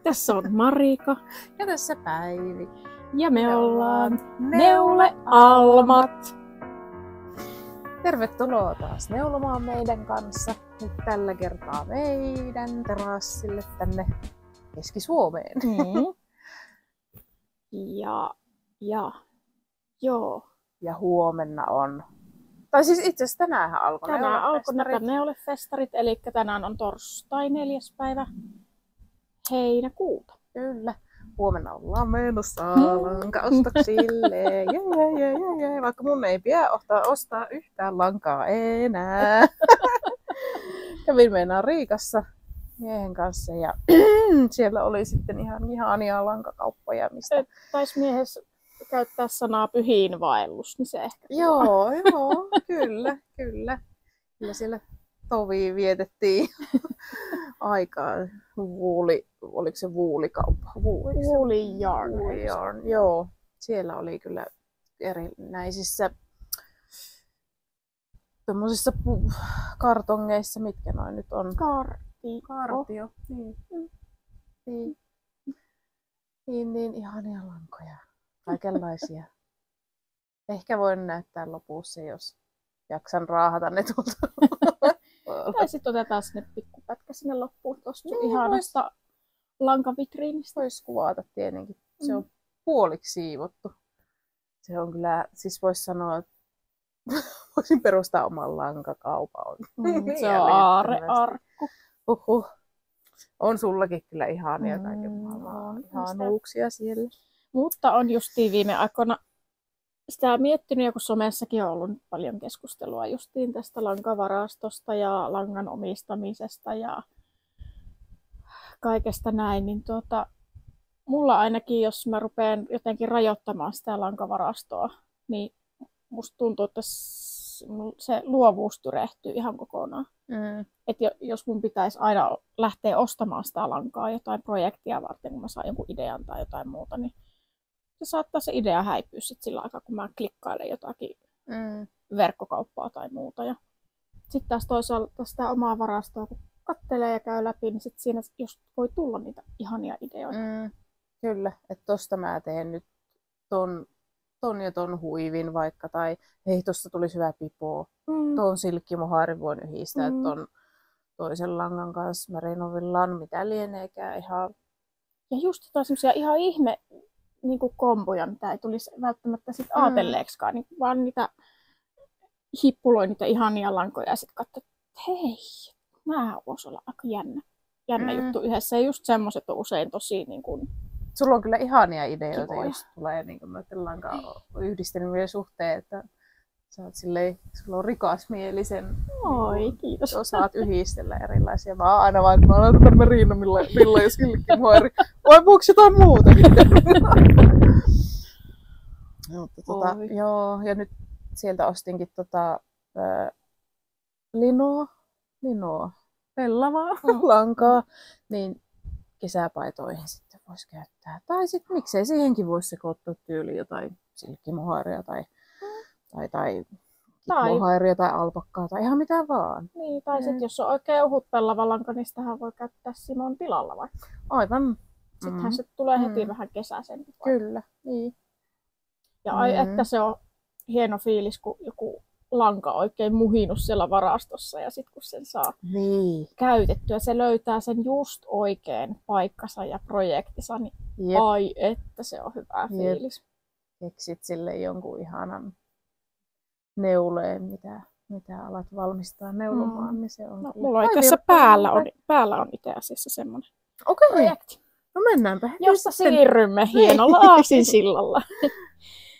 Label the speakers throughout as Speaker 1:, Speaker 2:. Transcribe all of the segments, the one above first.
Speaker 1: Tässä on Marika.
Speaker 2: Ja tässä Päivi.
Speaker 1: Ja me ollaan Neule Almat.
Speaker 2: Tervetuloa taas neulomaan meidän kanssa. Nyt tällä kertaa meidän terassille tänne Keski-Suomeen.
Speaker 1: Joo.
Speaker 2: Ja huomenna on... Tai siis itse asiassa tänäänhän alkoi
Speaker 1: Tänään alkoi näitä neulefestarit, eli tänään on torstai 4. päivä heinäkuuta.
Speaker 2: Kyllä. Huomenna ollaan menossa lankaostoksille. Jee. Vaikka mun ei pidä ostaa yhtään lankaa enää. Kävin meinaan Riikassa miehen kanssa ja siellä oli sitten ihan ihania lankakauppoja. Mistä...
Speaker 1: Taisi miehessä käyttää sanaa pyhiinvaellus, niin se ehkä...
Speaker 2: Joo, kyllä. Kyllä siellä tovi vietettiin aikaa. Oliko se vuulikauppa?
Speaker 1: Woolly Yarn.
Speaker 2: Joo, siellä oli kyllä erinäisissä tommosissa kartongeissa, mitkä noin nyt on. Kartio. Niin, ihania lankoja. Kaikenlaisia. Ehkä voin näyttää lopussa, jos jaksan raahata ne tuolta.
Speaker 1: Tai sitten otetaan sinne pikkupätkä sinne loppuun tuosta ihanasta lankavitriinistä.
Speaker 2: Voisi kuvata tietenkin. Se on puoliksi siivottu. Se on kyllä, siis voisi sanoa, että voisin perustaa oman lankakaupan.
Speaker 1: Se on aarrearkku.
Speaker 2: On sullakin kyllä ihania kaiken maailman ihanuuksia siellä.
Speaker 1: Mutta on justiin viime aikoina sitä miettinyt, ja kun somessakin on ollut paljon keskustelua justiin tästä lankavarastosta ja langan omistamisesta ja kaikesta näin, niin mulla ainakin, jos mä rupean jotenkin rajoittamaan sitä lankavarastoa, niin musta tuntuu, että se luovuus tyrehtyy ihan kokonaan. Että jos mun pitäisi aina lähteä ostamaan sitä lankaa jotain projektia varten, kun mä saan jonkun idean tai jotain muuta, niin se idea häipyä sit sillä aikaa, kun mä klikkailen jotakin verkkokauppaa tai muuta. Ja sitten taas toisaalta sitä omaa varastoa, kun kattelee ja käy läpi, niin sit siinä just voi tulla niitä ihania ideoita.
Speaker 2: Kyllä, että tosta mä teen nyt ton ja ton huivin vaikka, tai hei, tosta tulisi hyvä pipo. Ton silkkimohaarin voin yhdistää ton toisen langan kanssa, merinovillan, mitä lieneekään ihan.
Speaker 1: Ja just jotain semmosia ihan ihme niinku komboja, mitä ei tulisi välttämättä sit ajatelleeksikaan, niin vaan niitä hippuloi niitä ihania lankoja ja sit katsoo, että hei, nää voisi olla aika jännä juttu yhdessä. Ja just semmoset on usein tosi niin kuin
Speaker 2: sulla on kyllä ihania ideoita,
Speaker 1: kivoja.
Speaker 2: jos tulee niin kuin noiden lankaan yhdistelmien suhteen, että sä oot silleen, sulla on rikasmielisen.
Speaker 1: Oi, kiitos.
Speaker 2: Osaat yhdistellä erilaisia. Mä oon aina vaan, kun mä laitan merino-villa ja silkkimohari. Vai voiko jotain muuta? Joo, ja nyt sieltä ostinkin linoa, pellavaa lankaa, niin kesäpaitoihin sitten voisi käyttää. Tai sitten miksei siihenkin voisi sekoittaa tyyli jotain silkkimohairia tai moharia tai alpakkaa tai ihan mitä vaan.
Speaker 1: Niin, tai sitten jos on oikein ohut pellava lanka, niin sitähän voi käyttää Simon tilalla vaikka.
Speaker 2: Aivan.
Speaker 1: Sittenhän se tulee heti vähän kesäisempi.
Speaker 2: Kyllä, niin.
Speaker 1: Ja että se on hieno fiilis, kun joku lanka oikein muhinut siellä varastossa ja sitten kun sen saa käytettyä, se löytää sen just oikein paikkansa ja projektinsa, niin ai että se on hyvä fiilis.
Speaker 2: Keksit sille jonkun ihanan neuleen, mitä alat valmistaa neulomaan, niin se on.
Speaker 1: No, mulla oikeassa päällä on itse asiassa semmoinen projekti.
Speaker 2: No mennäänpä.
Speaker 1: Josta siirrymme hienolla aasinsillalla.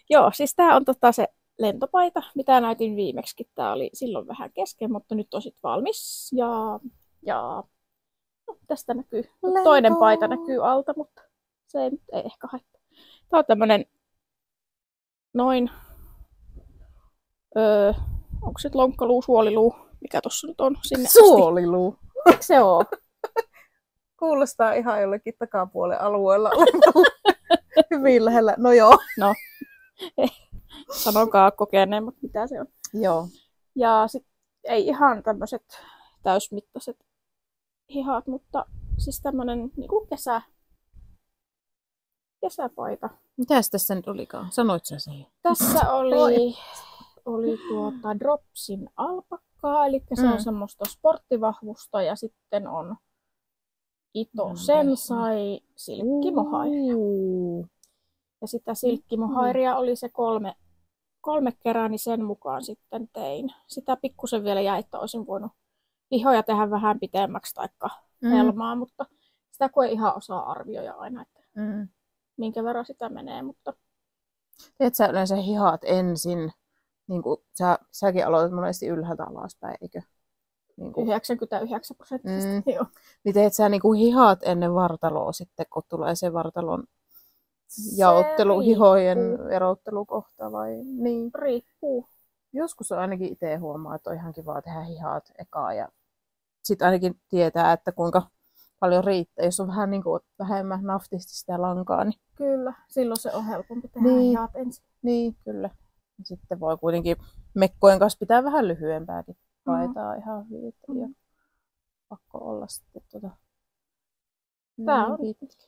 Speaker 1: Joo, siis tää on se lentopaita, mitä näytin viimeksi. Tää oli silloin vähän kesken, mutta nyt on sitten valmis. Ja tästä näkyy. Toinen paita näkyy alta, mutta se ei ehkä haittaa. Tää on tämmönen noin, onko se lonkkaluu, suoliluu, mikä tuossa nyt on sinne asti.
Speaker 2: Suoliluu.
Speaker 1: Eikö se oo?
Speaker 2: Kuulostaa ihan jollekin takapuolen alueella olevalle. Hyvin lähellä. No joo.
Speaker 1: No, sanokaa kokeneemmat, mitä se on.
Speaker 2: Joo.
Speaker 1: Ja sit ei ihan tämmöiset täysmittaiset hihat, mutta siis tämmönen niinku kesäpaita.
Speaker 2: Mitäs tässä nyt olikaan? Sanoit sä siihen?
Speaker 1: Tässä oli Dropsin alpakkaa, eli se on semmoista sporttivahvusta, ja sitten on Ito Sensai silkkimohairia. Ja sitä silkkimohairia oli se kolme kerää, niin sen mukaan sitten tein. Sitä pikkusen vielä jäi, että olisin voinut lihoja tehdä vähän pitemmäksi taikka helmaa, mutta sitä kun ei ihan osaa arvioida aina, että minkä verran sitä menee. Mutta...
Speaker 2: Teet sä yleensä hihat ensin, niin kuin säkin aloitat monesti ylhäältä alaspäin, eikö? Niin kuin...
Speaker 1: 99%. Joo.
Speaker 2: Niin teet sä niin kuin hihat ennen vartaloa sitten, kun tulee se vartalon jaottelu, hihojen erottelukohta vai? Niin.
Speaker 1: Riippuu.
Speaker 2: Joskus ainakin itse huomaa, että on ihan kiva tehdä hihat ekaa ja sitten ainakin tietää, että kuinka paljon riittää. Jos on vähän niin kuin vähemmän naftisti sitä lankaa, niin
Speaker 1: kyllä, silloin se on helpompi tehdä hihat ensin.
Speaker 2: Niin, kyllä. Sitten voi kuitenkin mekkojen kanssa pitää vähän lyhyempääkin paitaa ihan hyvin. Ja pakko olla sitten
Speaker 1: Tää on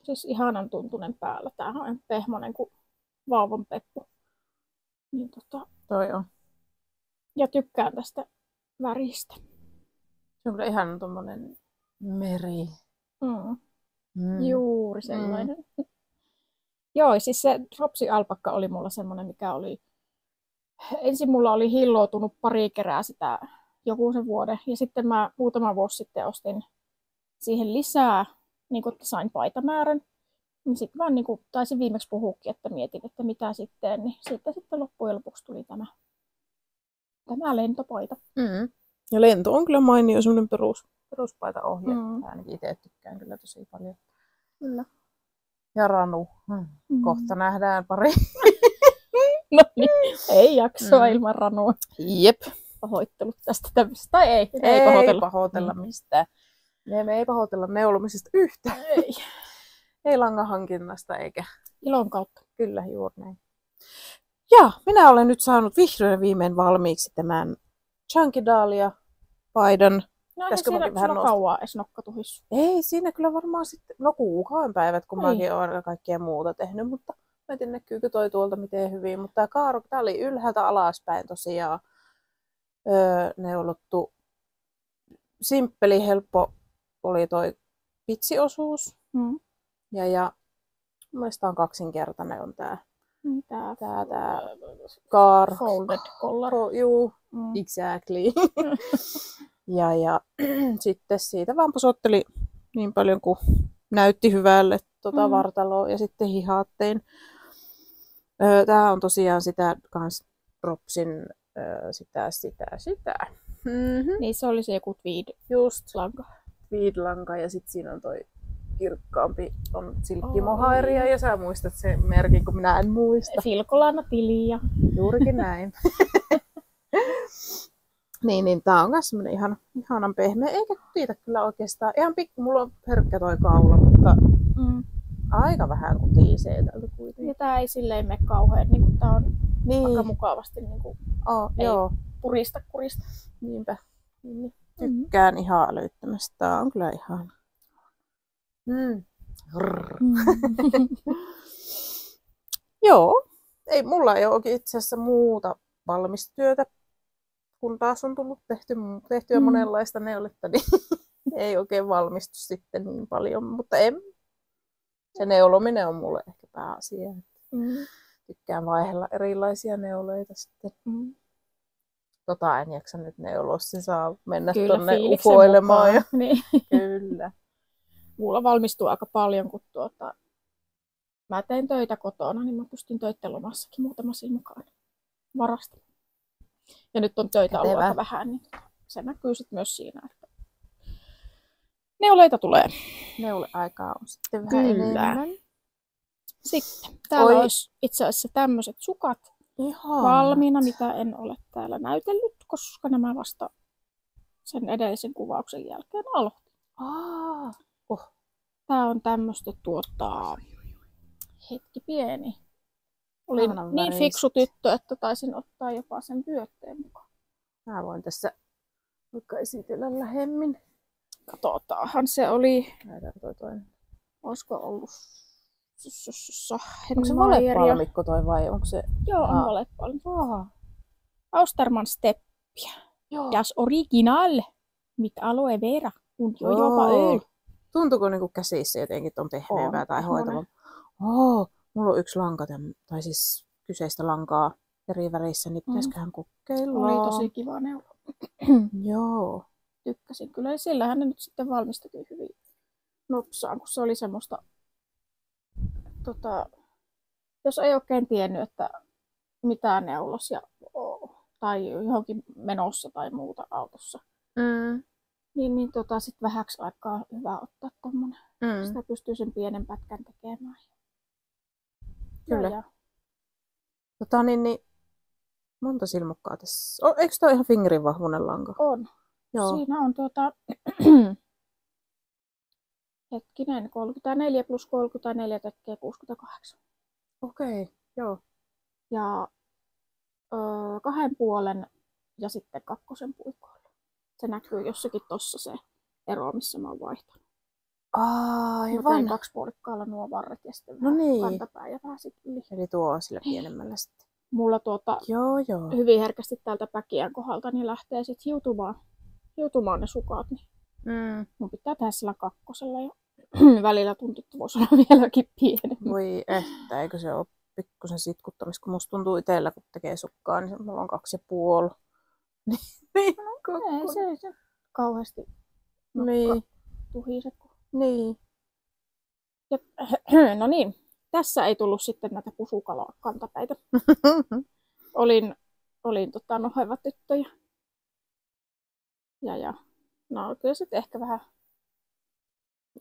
Speaker 1: siis ihanan tuntunen päällä. Tämähän on pehmonen kuin vauvan peppu. Niin
Speaker 2: toi on.
Speaker 1: Ja tykkään tästä väristä.
Speaker 2: Se on kyllä ihan tommonen meri.
Speaker 1: Juuri sellainen. Joo, siis se Dropsin alpakka oli mulla semmonen, mikä oli... Ensin mulla oli hilloutunut pari kerää sitä joku sen vuoden. Ja sitten mä muutama vuosi sitten ostin siihen lisää, niin kun sain paitamäärän. Niin sitten vaan niin taisin viimeksi puhuukin, että mietin, että mitä sitten. Niin sitten loppujen lopuksi tuli tämä lentopaita.
Speaker 2: Ja lento on kyllä mainio semmoinen peruspaitaohje. Ainakin itse tykkään kyllä tosi paljon.
Speaker 1: Kyllä.
Speaker 2: Ja ranu. Kohta nähdään pari.
Speaker 1: No niin, ei jaksoa ilman ranua.
Speaker 2: Jep.
Speaker 1: Pahoittelut tästä tämmöistä. Tai ei
Speaker 2: pahoitella mistään. Me ei pahoitella neulomisesta yhtään. Ei langan hankinnasta eikä.
Speaker 1: Ilon kautta.
Speaker 2: Kyllä, juuri näin. Ja minä olen nyt saanut vihdoin viimein valmiiksi tämän Chunky Dahlia-paidan.
Speaker 1: No eihän siinä kauaa edes nokkatuhissu.
Speaker 2: Ei, siinä kyllä varmaan sitten, kuukauden päivät, kun mäkin olen kaikkea muuta tehnyt, mutta mä en tiedä näkyykö toi tuolta miten hyvin. Mutta tää oli ylhäältä alaspäin tosiaan neulottu. Simppeli, helppo oli toi pitsiosuus. Ja mielestäni on kaksinkertainen on tää
Speaker 1: folded collar.
Speaker 2: Juu, exactly. ja sitten siitä vaan posotteli niin paljon kuin näytti hyvälle vartaloa ja sitten hihat tein. Tää on tosiaan sitä kans Dropsin sitä.
Speaker 1: Niin se oli se joku
Speaker 2: tweed-lanka. Tweed-lanka ja sitten siinä on toi kirkkaampi on silkkimohairia ja sä muistat sen merkin, kun minä en muista.
Speaker 1: Filkolana Tilia.
Speaker 2: Juurikin näin. niin tää on myös semmonen ihanan pehmeä, eikä kutiita kyllä oikeastaan. Ihan mulla on herkkä toi kaula, mutta aika vähän kutiisee täältä kuitenkin.
Speaker 1: Ja tää ei silleen mene kauhean, niin tää on aika mukavasti ei kurista.
Speaker 2: Niinpä. Tykkään ihan älyttömästi. Tää on kyllä ihana. Joo, mulla ei ole itse asiassa muuta valmistyötä, kun taas on tullut tehtyä monenlaista neuletta, niin ei oikein valmistu sitten niin paljon, mutta se neulominen on mulle ehkä pääasia. Tykkään vaihella erilaisia neuleita sitten. En jaksa nyt neuloa, se saa mennä tonne ufoilemaan. Ja...
Speaker 1: Niin.
Speaker 2: Kyllä.
Speaker 1: Mulla valmistuu aika paljon, kun mä tein töitä kotona, niin mä pystyn töitten lomassakin muutama silmukaan varasta. Ja nyt on töitä ollut aika vähän, niin se näkyy sitten myös siinä, että neuleita tulee.
Speaker 2: Neuleaikaa on sitten vähän enemmän.
Speaker 1: Sitten täällä olisi itse asiassa tämmöiset sukat valmiina, mitä en ole täällä näytellyt, koska nämä vasta sen edellisen kuvauksen jälkeen aloitin. Tää on tämmöstä hetki pieni. Olin niin fiksu tyttö, että taisin ottaa jopa sen vyötteen mukaan.
Speaker 2: Mä voin tässä vaikka esitellä lähemmin.
Speaker 1: Katsotaanhan se oli.
Speaker 2: Nähdään toi toinen.
Speaker 1: Olisiko ollut
Speaker 2: Onko se valepalmikko toi vai onko se?
Speaker 1: Joo, on valepalmikko. Austerman steppiä. Das original mit aloe vera und jojoba öl.
Speaker 2: Tuntuuko niinku käsissä jotenkin on pehmeämpää tai hoitavaa? Mulla on yksi lanka, tai siis kyseistä lankaa eri väreissä, niin pitäisiköhän kokeilla.
Speaker 1: Oli tosi kiva neula.
Speaker 2: Joo.
Speaker 1: Tykkäsin kyllä. Sillähän ne nyt sitten valmistukin hyvin nopsaan, kun se oli semmoista, jos ei oikein tiennyt, että mitään neulosia tai johonkin menossa tai muuta autossa, niin sitten vähäksi aikaa hyvä ottaa tommonen. Sitä pystyy sen pienen pätkän tekemään.
Speaker 2: Kyllä. Monta silmukkaa tässä. Eikö toi ihan fingerin vahvuinen lanka?
Speaker 1: On.
Speaker 2: Joo.
Speaker 1: Siinä on hetkinen, 34 plus 34 tekee 68.
Speaker 2: Okei, joo.
Speaker 1: Ja 2,5 ja sitten 2 puikoilla. Se näkyy jossakin tossa se ero, missä mä oon vaihtanut. Mä tein 2 puolikkaalla nuo varret ja sitten kantapää ja vähän sit yli.
Speaker 2: Eli tuo on sillä pienemmällä sitten.
Speaker 1: Mulla
Speaker 2: joo.
Speaker 1: hyvin herkästi täältä päkiän kohdalta niin lähtee sit hiutumaan ne sukat. Niin mun pitää tehdä sillä 2 ja välillä tuntuu, että voisi olla vieläkin pienempi.
Speaker 2: Voi eikö se ole pikkusen sitkuttamista, kun musta tuntuu itsellä, kun tekee sukkaa, niin mulla on 2,5.
Speaker 1: Ei se kauheasti tuhiset.
Speaker 2: Niin.
Speaker 1: Ja, no niin, tässä ei tullut sitten näitä pusukalokantapäitä. olin noheva tyttö ja no kyllä sitten ehkä vähän.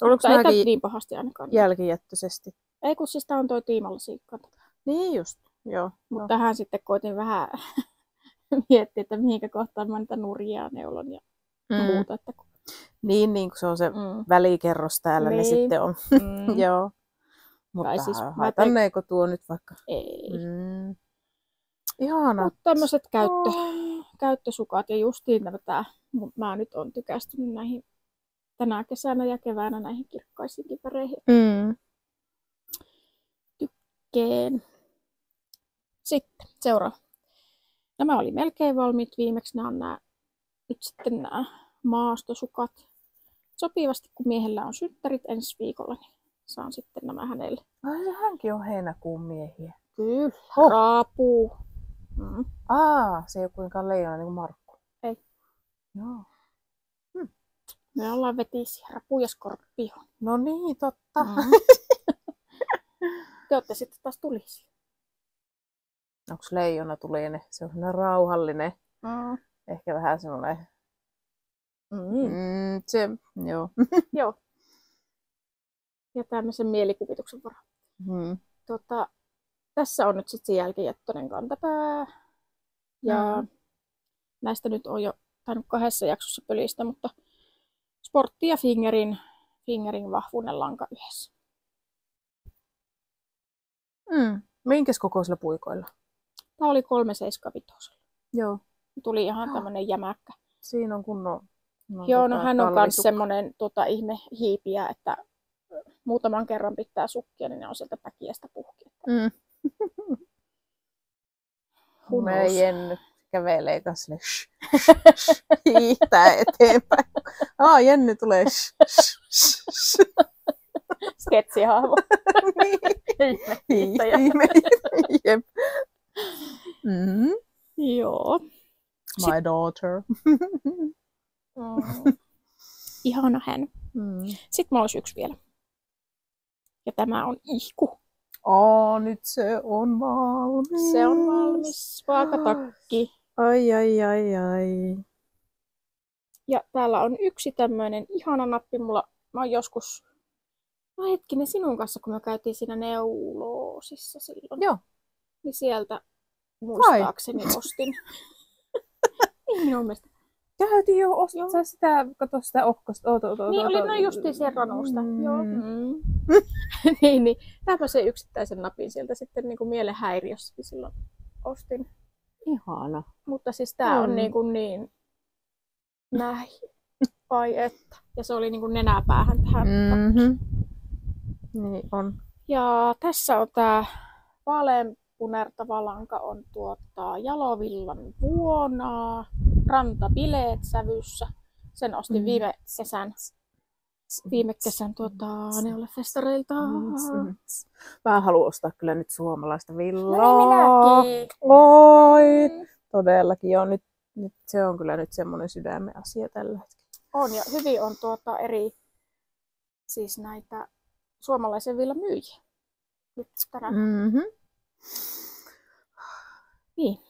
Speaker 2: Oliko
Speaker 1: ei niin pahasti ainakaan.
Speaker 2: Jälkijättöisesti?
Speaker 1: Ei kun siis tää on toi tiimallasiikkantapää.
Speaker 2: Niin just, joo.
Speaker 1: Mutta tähän sitten koitin vähän miettiä, että mihinkä kohtaan mä niitä nurjaa neulon ja muuta. Että
Speaker 2: Niin kun se on se välikerros täällä, niin sitten on. Joo. Mutta siis haitanneeko tuo nyt vaikka?
Speaker 1: Ei.
Speaker 2: Ihana.
Speaker 1: Mutta tämmöiset käyttösukat ja justiin mä nyt on tykästynyt näihin tänä kesänä ja keväänä näihin kirkkaisiinkin väreihin. Tykkään. Sitten seuraava. Nämä oli melkein valmiit viimeksi. Nämä on nyt sitten nämä maastosukat. Sopivasti kun miehellä on synttärit ensi viikolla, niin saan sitten nämä hänelle.
Speaker 2: Hänkin on heinäkuun miehiä.
Speaker 1: Kyllä, raapuu.
Speaker 2: Se ei ole kuinkaan leijona niin kuin Markku.
Speaker 1: Ei.
Speaker 2: Joo.
Speaker 1: Me ollaan vetisiä, rapu ja skorpio.
Speaker 2: No niin, totta.
Speaker 1: Te olette sitten taas tulisia.
Speaker 2: Onko leijona tulinen? Se on sellainen rauhallinen. Ehkä vähän semmoinen. Joo.
Speaker 1: Joo. Ja tämmöisen mielikuvituksen varaan. Tässä on nyt sitten se jälkijättöinen kantapää. Ja näistä nyt on jo tainnut 2 jaksossa pölistä, mutta sportti ja fingerin vahvuinen lanka yhdessä.
Speaker 2: Minkäs kokoisilla puikoilla?
Speaker 1: Tämä oli 375.
Speaker 2: Joo.
Speaker 1: Tuli ihan tämmönen jämäkkä.
Speaker 2: Siinä on kunnon.
Speaker 1: Joo, no hän on myös semmonen ihme hiipiä, että muutaman kerran pitää sukkia, niin ne on sieltä päkiästä puhki.
Speaker 2: Meidän Jenny kävelee kanssa hiihtää eteenpäin. Jenny tulee
Speaker 1: sketsihahmo.
Speaker 2: Jep.
Speaker 1: Joo.
Speaker 2: My daughter.
Speaker 1: Ihana hän. Sitten mulla olisi yksi vielä. Ja tämä on ihku.
Speaker 2: Nyt se on valmis.
Speaker 1: Se on valmis. Vaakatakki.
Speaker 2: Ai.
Speaker 1: Ja täällä on yksi tämmöinen ihana nappi. Mä oon joskus, hetkinen sinun kanssa, kun me käytiin siinä neuloosissa silloin.
Speaker 2: Joo.
Speaker 1: Niin sieltä muistaakseni ostin. Niin minun mielestä.
Speaker 2: Käytiin jo ostaa sitä, kato sitä ohkosta.
Speaker 1: Niin, oli noin justiin sen ranusta. Joo. niin. Tämmöisen yksittäisen napin sieltä sitten niin kuin mielenhäiriössäkin silloin ostin.
Speaker 2: Ihana.
Speaker 1: Mutta siis tää on niin näin. Ai että. Ja se oli niin kuin nenäpäähän tähän.
Speaker 2: Niin on.
Speaker 1: Ja tässä on tää vaaleanpunertava lanka on Jalovillan vuonaa, rantabileet sävyssä. Sen ostin viime kesän Neule-festareilta.
Speaker 2: Mä haluan ostaa kyllä nyt suomalaista villaa.
Speaker 1: No minäkin.
Speaker 2: Oi, todellakin. Joo, nyt se on kyllä nyt semmoinen sydämen asia tällä hetkellä.
Speaker 1: On ja hyvin on eri siis näitä suomalaisen villan myyjiä. Nyt tänään.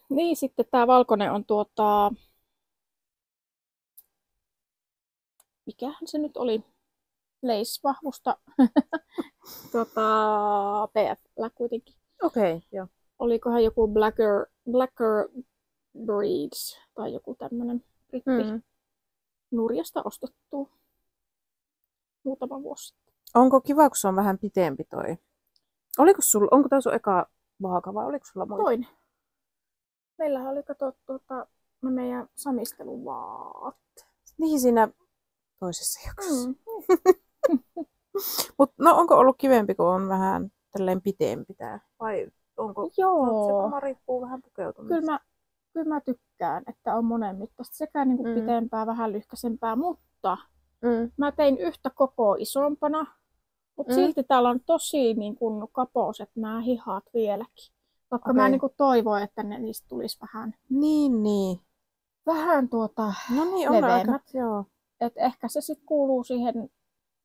Speaker 1: Niin, sitten tää valkoinen on mikähän se nyt oli? Leisvahvusta. PF:llä kuitenkin.
Speaker 2: Okei, joo.
Speaker 1: Olikohan joku Blacker Breeds tai joku tämmönen britti Nurjasta ostettu muutama vuosi sitten.
Speaker 2: Onko kiva, kun se on vähän pitempi toi? Onko tämä sun eka vaaka vai oliko sulla muita?
Speaker 1: Toinen. Meillähän oli meidän samisteluvaat.
Speaker 2: Niin siinä toisessa jaksossa. Mut no onko ollut kivempi, kun on vähän tälleen pitempi tää? Vai onko?
Speaker 1: Joo.
Speaker 2: Se varmaan riippuu vähän pukeutumisesta.
Speaker 1: Kyllä mä tykkään, että on monen mittaista sekä niinku pitempää, vähän lyhkäisempää, mutta mä tein yhtä kokoa isompana. Mutta silti täällä on tosi niinku kapoiset nämä hihat vieläkin. Vaikka mä niinku toivoin, että niistä tulisi vähän.
Speaker 2: Niin.
Speaker 1: Vähän
Speaker 2: no niin, on
Speaker 1: leveämmät.
Speaker 2: aika, joo.
Speaker 1: Et ehkä se sitten kuuluu siihen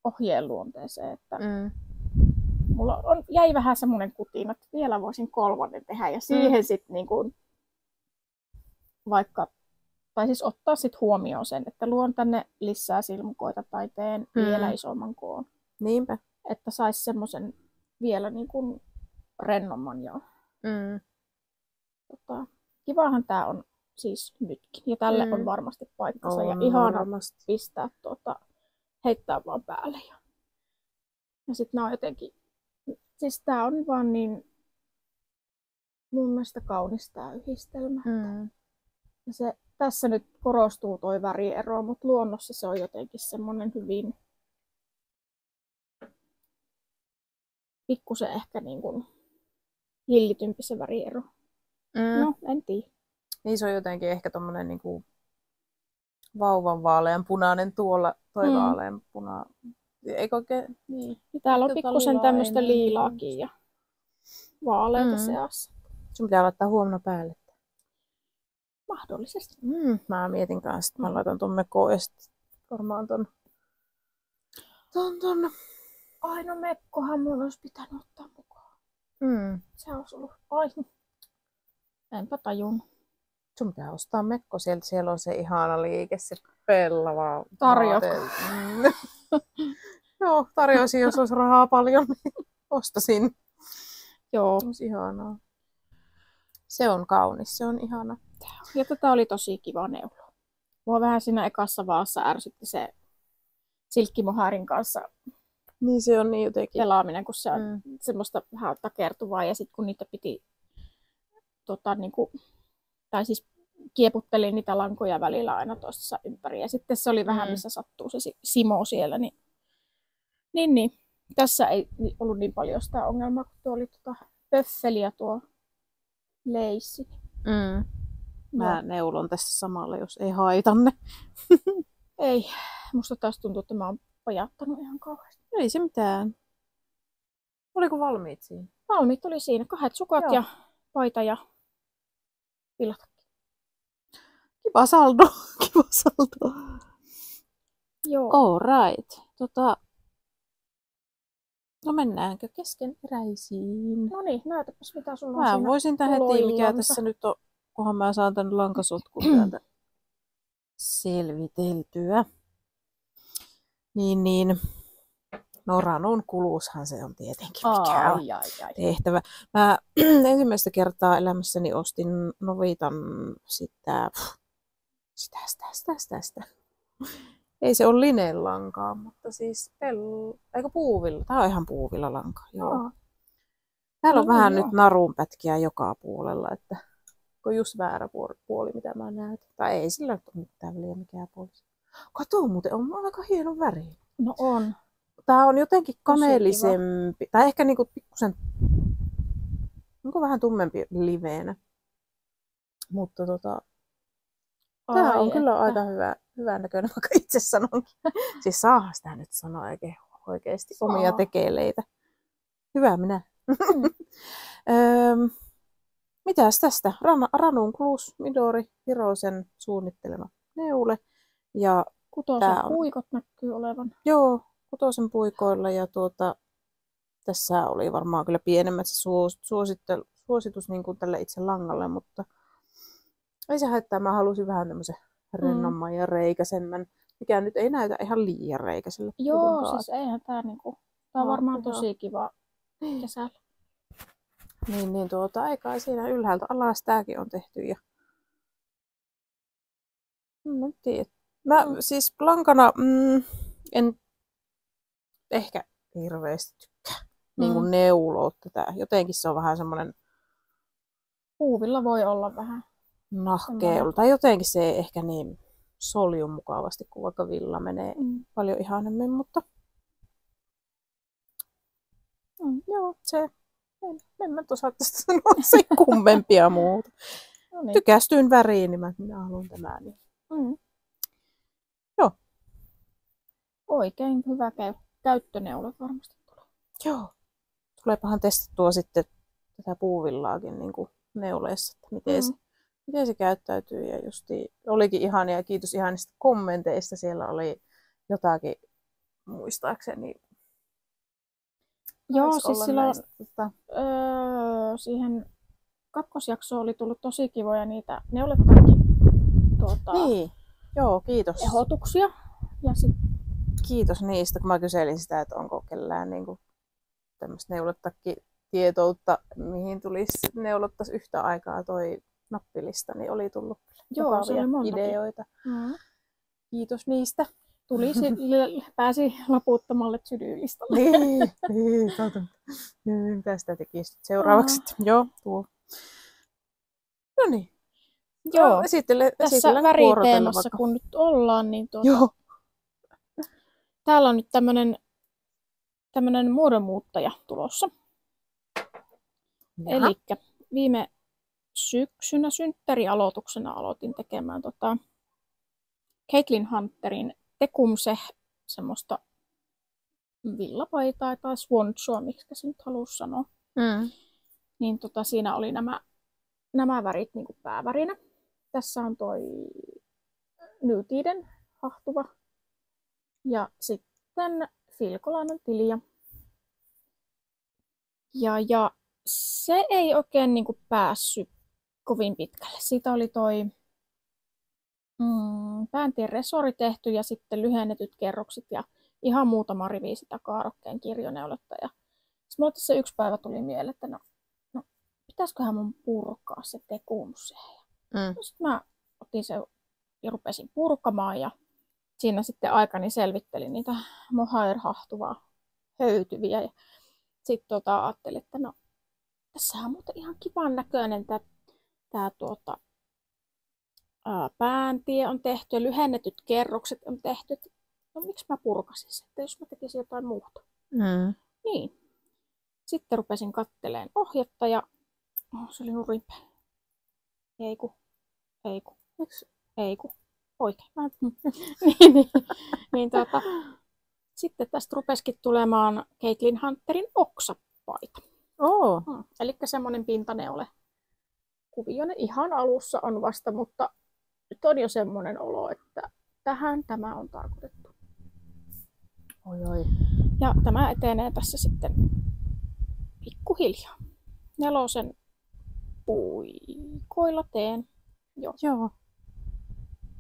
Speaker 1: ohjeen luonteeseen, että mulla jäi vähän semmoinen kutina, että vielä voisin kolmannen tehdä ja siihen sitten niinku tai siis ottaa sit huomioon sen, että luon tänne lisää silmukoita tai teen vielä isomman koon.
Speaker 2: Niinpä.
Speaker 1: Että saisi semmoisen vielä niinku rennomman ja kivahan tää on siis nytkin. Ja tälle on varmasti paikkansa ja ihana pistää heittää vaan päälle. Ja sit nää on jotenkin, siis tää on vaan niin mun mielestä kaunis tää yhdistelmä. Ja se, tässä nyt korostuu toi väriero, mutta luonnossa se on jotenkin semmonen hyvin pikkusen ehkä niin kuin hillitympi se väriero. No, en tiedä.
Speaker 2: Niin se on jotenkin ehkä tommonen niinku vauvan vaaleanpunainen tuolla, toi vaaleanpuna. Eikö oikein?
Speaker 1: Niin. Täällä on pikkusen tämmöistä liilaakin ja vaaleita seassa.
Speaker 2: Sun pitää laittaa huomenna päälle.
Speaker 1: Mahdollisesti.
Speaker 2: Mä mietin kanssa, että mä laitan ton mekoon ja sit varmaan ton.
Speaker 1: Ai no mekkohan mun olisi pitänyt ottaa mukaan. Se olisi ollut. Ai. Enpä tajunnut.
Speaker 2: Sun pitää ostaa mekko sieltä. Siellä on se ihana liike, se pellava.
Speaker 1: Tarjotko?
Speaker 2: Joo, tarjoisin, jos olisi rahaa paljon, niin ostasin.
Speaker 1: Joo.
Speaker 2: Olisi ihanaa. Se on kaunis, se on ihana.
Speaker 1: Ja tätä oli tosi kiva neulo. Mua vähän siinä ekassa vaassa ärsytti se silkkimohairin kanssa
Speaker 2: niin se on niin jotenkin
Speaker 1: pelaaminen, kun se on semmoista vähän takertuvaa ja sitten kun niitä piti niinku, tai siis kieputtelin niitä lankoja välillä aina tuossa ympäri ja sitten se oli vähän missä sattuu se simo siellä, niin. Tässä ei ollut niin paljon sitä ongelmaa, kun tuo oli pöffeli ja tuo leissi.
Speaker 2: Mä neulon tässä samalla, jos ei haitanne.
Speaker 1: Ei, musta taas tuntuu, että mä oon pajattanut ihan kauheasti.
Speaker 2: Ei se mitään. Oliko valmiit siinä?
Speaker 1: Valmiit oli siinä. 2 sukat ja paita ja villatakki.
Speaker 2: Kiva saldo. Kiva saldo.
Speaker 1: Joo.
Speaker 2: All right. No mennäänkö keskeneräisiin?
Speaker 1: No niin, näytäpäs mitä sulla on
Speaker 2: mä
Speaker 1: siinä.
Speaker 2: Voisin tän heti, mikä tässä nyt on, kunhan mä saan tän lankasotkun täältä selviteltyä. Niin. No ranun kuluushan se on tietenkin mikä on tehtävä. Mä ensimmäistä kertaa elämässäni ostin Novitan sitä Sitä. Ei se ole linelankaa, mutta siis eikö puuvilla? Tää on ihan puuvilla lanka. Joo. Täällä on vähän nyt narunpätkiä joka puolella, että on just väärä puoli, mitä mä näytän. Tai ei sillä nyt ole mitään väliä mikään puoli. Kato muuten, on aika hieno väri.
Speaker 1: No on.
Speaker 2: Tää on jotenkin kameelisempi, tai ehkä niinku pikkusen, onko vähän tummempi liveenä. Mutta tää on kyllä aika hyvän näköinen, vaikka itse sanonkin. Siis saahan sitä nyt sanoa ja kehua oikeesti omia tekeleitä. Hyvä minä. Mitäs tästä? Ranunculus Midori Hirosen suunnittelema neule. Ja
Speaker 1: Kutosen puikot näkyy olevan.
Speaker 2: Joo, kutosen puikoilla ja tässä oli varmaan kyllä pienemmät se suositus niin kuin tälle itse langalle, mutta ei se haittaa. Mä halusin vähän tämmöisen rennomman ja reikäisemmän, mikä nyt ei näytä ihan liian reikäiselle.
Speaker 1: Joo, siis eihän tää niinku, tää on varmaan tosi kiva kesällä.
Speaker 2: Niin eikä siinä ylhäältä alas tääkin on tehty ja en tiedä. Mä siis lankana en ehkä hirveästi tykkää niin kuin neuloa tätä. Jotenkin se on vähän semmoinen
Speaker 1: puuvilla voi olla vähän
Speaker 2: nahkeelu. Tai jotenkin se ei ehkä niin solju mukavasti, kuin vaikka villa menee paljon ihanemmin, mutta joo, se en mä osaa tästä sanoa se kummempia muuta. No niin. Tykästyin väriin, niin minä haluan tämän. Niin. Joo.
Speaker 1: Oikein hyvä käyttöneule varmasti tulee.
Speaker 2: Joo. Tuleepahan testattua sitten tätä puuvillaakin niin kuin neuleissa, että miten se käyttäytyy. Ja justi olikin ihania ja kiitos ihanista kommenteista. Siellä oli jotakin muistaakseni.
Speaker 1: Joo, siis silloin siihen kakkosjaksoon oli tullut tosi kivoja niitä neulettakin
Speaker 2: niin. Joo, kiitos.
Speaker 1: Ehdotuksia. Ja
Speaker 2: kiitos niistä, kun mä kyselin sitä, että onko kellään niinku tämmöistä neulettakin-tietoutta, mihin tulisi neulottaisi yhtä aikaa toi nappilista, niin oli tullut ideoita. Kiitos niistä.
Speaker 1: Pääsi lapuuttamalle to-do-listalle.
Speaker 2: Niin, mitä sitä tekisi seuraavaksi? Joo, tuo. No niin.
Speaker 1: Joo, tässä väriteemassa kun nyt ollaan, niin täällä on nyt tämmönen muodonmuuttaja tulossa. Elikkä viime syksynä synttärialoituksena aloitin tekemään Caitlin Hunterin Tecumseh semmoista villapaitaa tai swanshoa, miksi se nyt halusi sanoa. Niin siinä oli nämä värit niin kuin päävärinä. Tässä on toi Newtiden hahtuva ja sitten Filkolainen Tilja. Ja se ei oikein niin kuin päässyt kovin pitkälle. Siitä oli toi pääntien resori tehty ja sitten lyhennetyt kerrokset ja ihan muutama rivi sitä kaarokkeen kirjoneuletta. Ja sitten mulle tässä yksi päivä tuli mieleen, että no pitäisiköhän mun purkaa se Tecumseh. Sitten mä otin sen ja rupesin purkamaan ja siinä sitten aikani selvittelin niitä mohair-hahtuvaa höytyviä. Ja sitten ajattelin, että no tässähän on muuten ihan kivan näköinen tää pääntie on tehty ja lyhennetyt kerrokset on tehty. No miksi mä purkasin sen, että jos mä tekisin jotain muuta. Niin. Sitten rupesin katteleen ohjetta ja se oli nurinpäin. Ei ku. Oikein. niin, sitten tästä rupesikin tulemaan Caitlin Hunterin oksapaita. Elikkä semmonen pintaneule. Kuvioinen ihan alussa on vasta, mutta nyt on jo semmonen olo, että tähän tämä on tarkoitettu.
Speaker 2: Oi.
Speaker 1: Ja tämä etenee tässä sitten pikkuhiljaa. 4 puikoilla teen.
Speaker 2: Joo.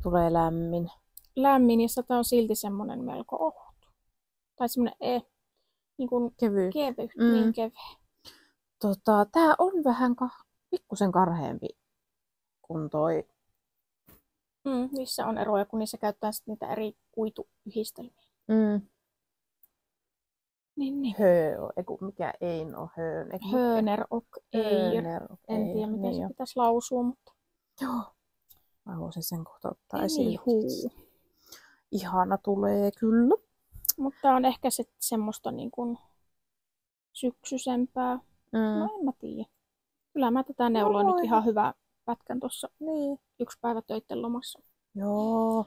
Speaker 2: Tulee
Speaker 1: Lämmin ja tämä on silti semmonen melko ohut. Tai semmonen niin kuin
Speaker 2: kevyt.
Speaker 1: Niin keveä.
Speaker 2: Tää on vähän pikkusen karheampi kuin toi
Speaker 1: Niissä on eroja, kun niissä käytetään sit niitä eri kuituyhdistelmiä. Niin.
Speaker 2: Mikä ei ole höön.
Speaker 1: Hönerok ei. En tiedä, miten se pitäisi lausua, mutta...
Speaker 2: Joo. Mä voisin sen kohta ottaa
Speaker 1: esiin.
Speaker 2: Ihana tulee kyllä.
Speaker 1: Mutta on ehkä semmoista niin kuin syksyisempää. No en mä tiedä. Kyllä mä tätä neuloin nyt ihan hyvää pätkän tuossa 1 päivä töitten lomassa.
Speaker 2: Joo.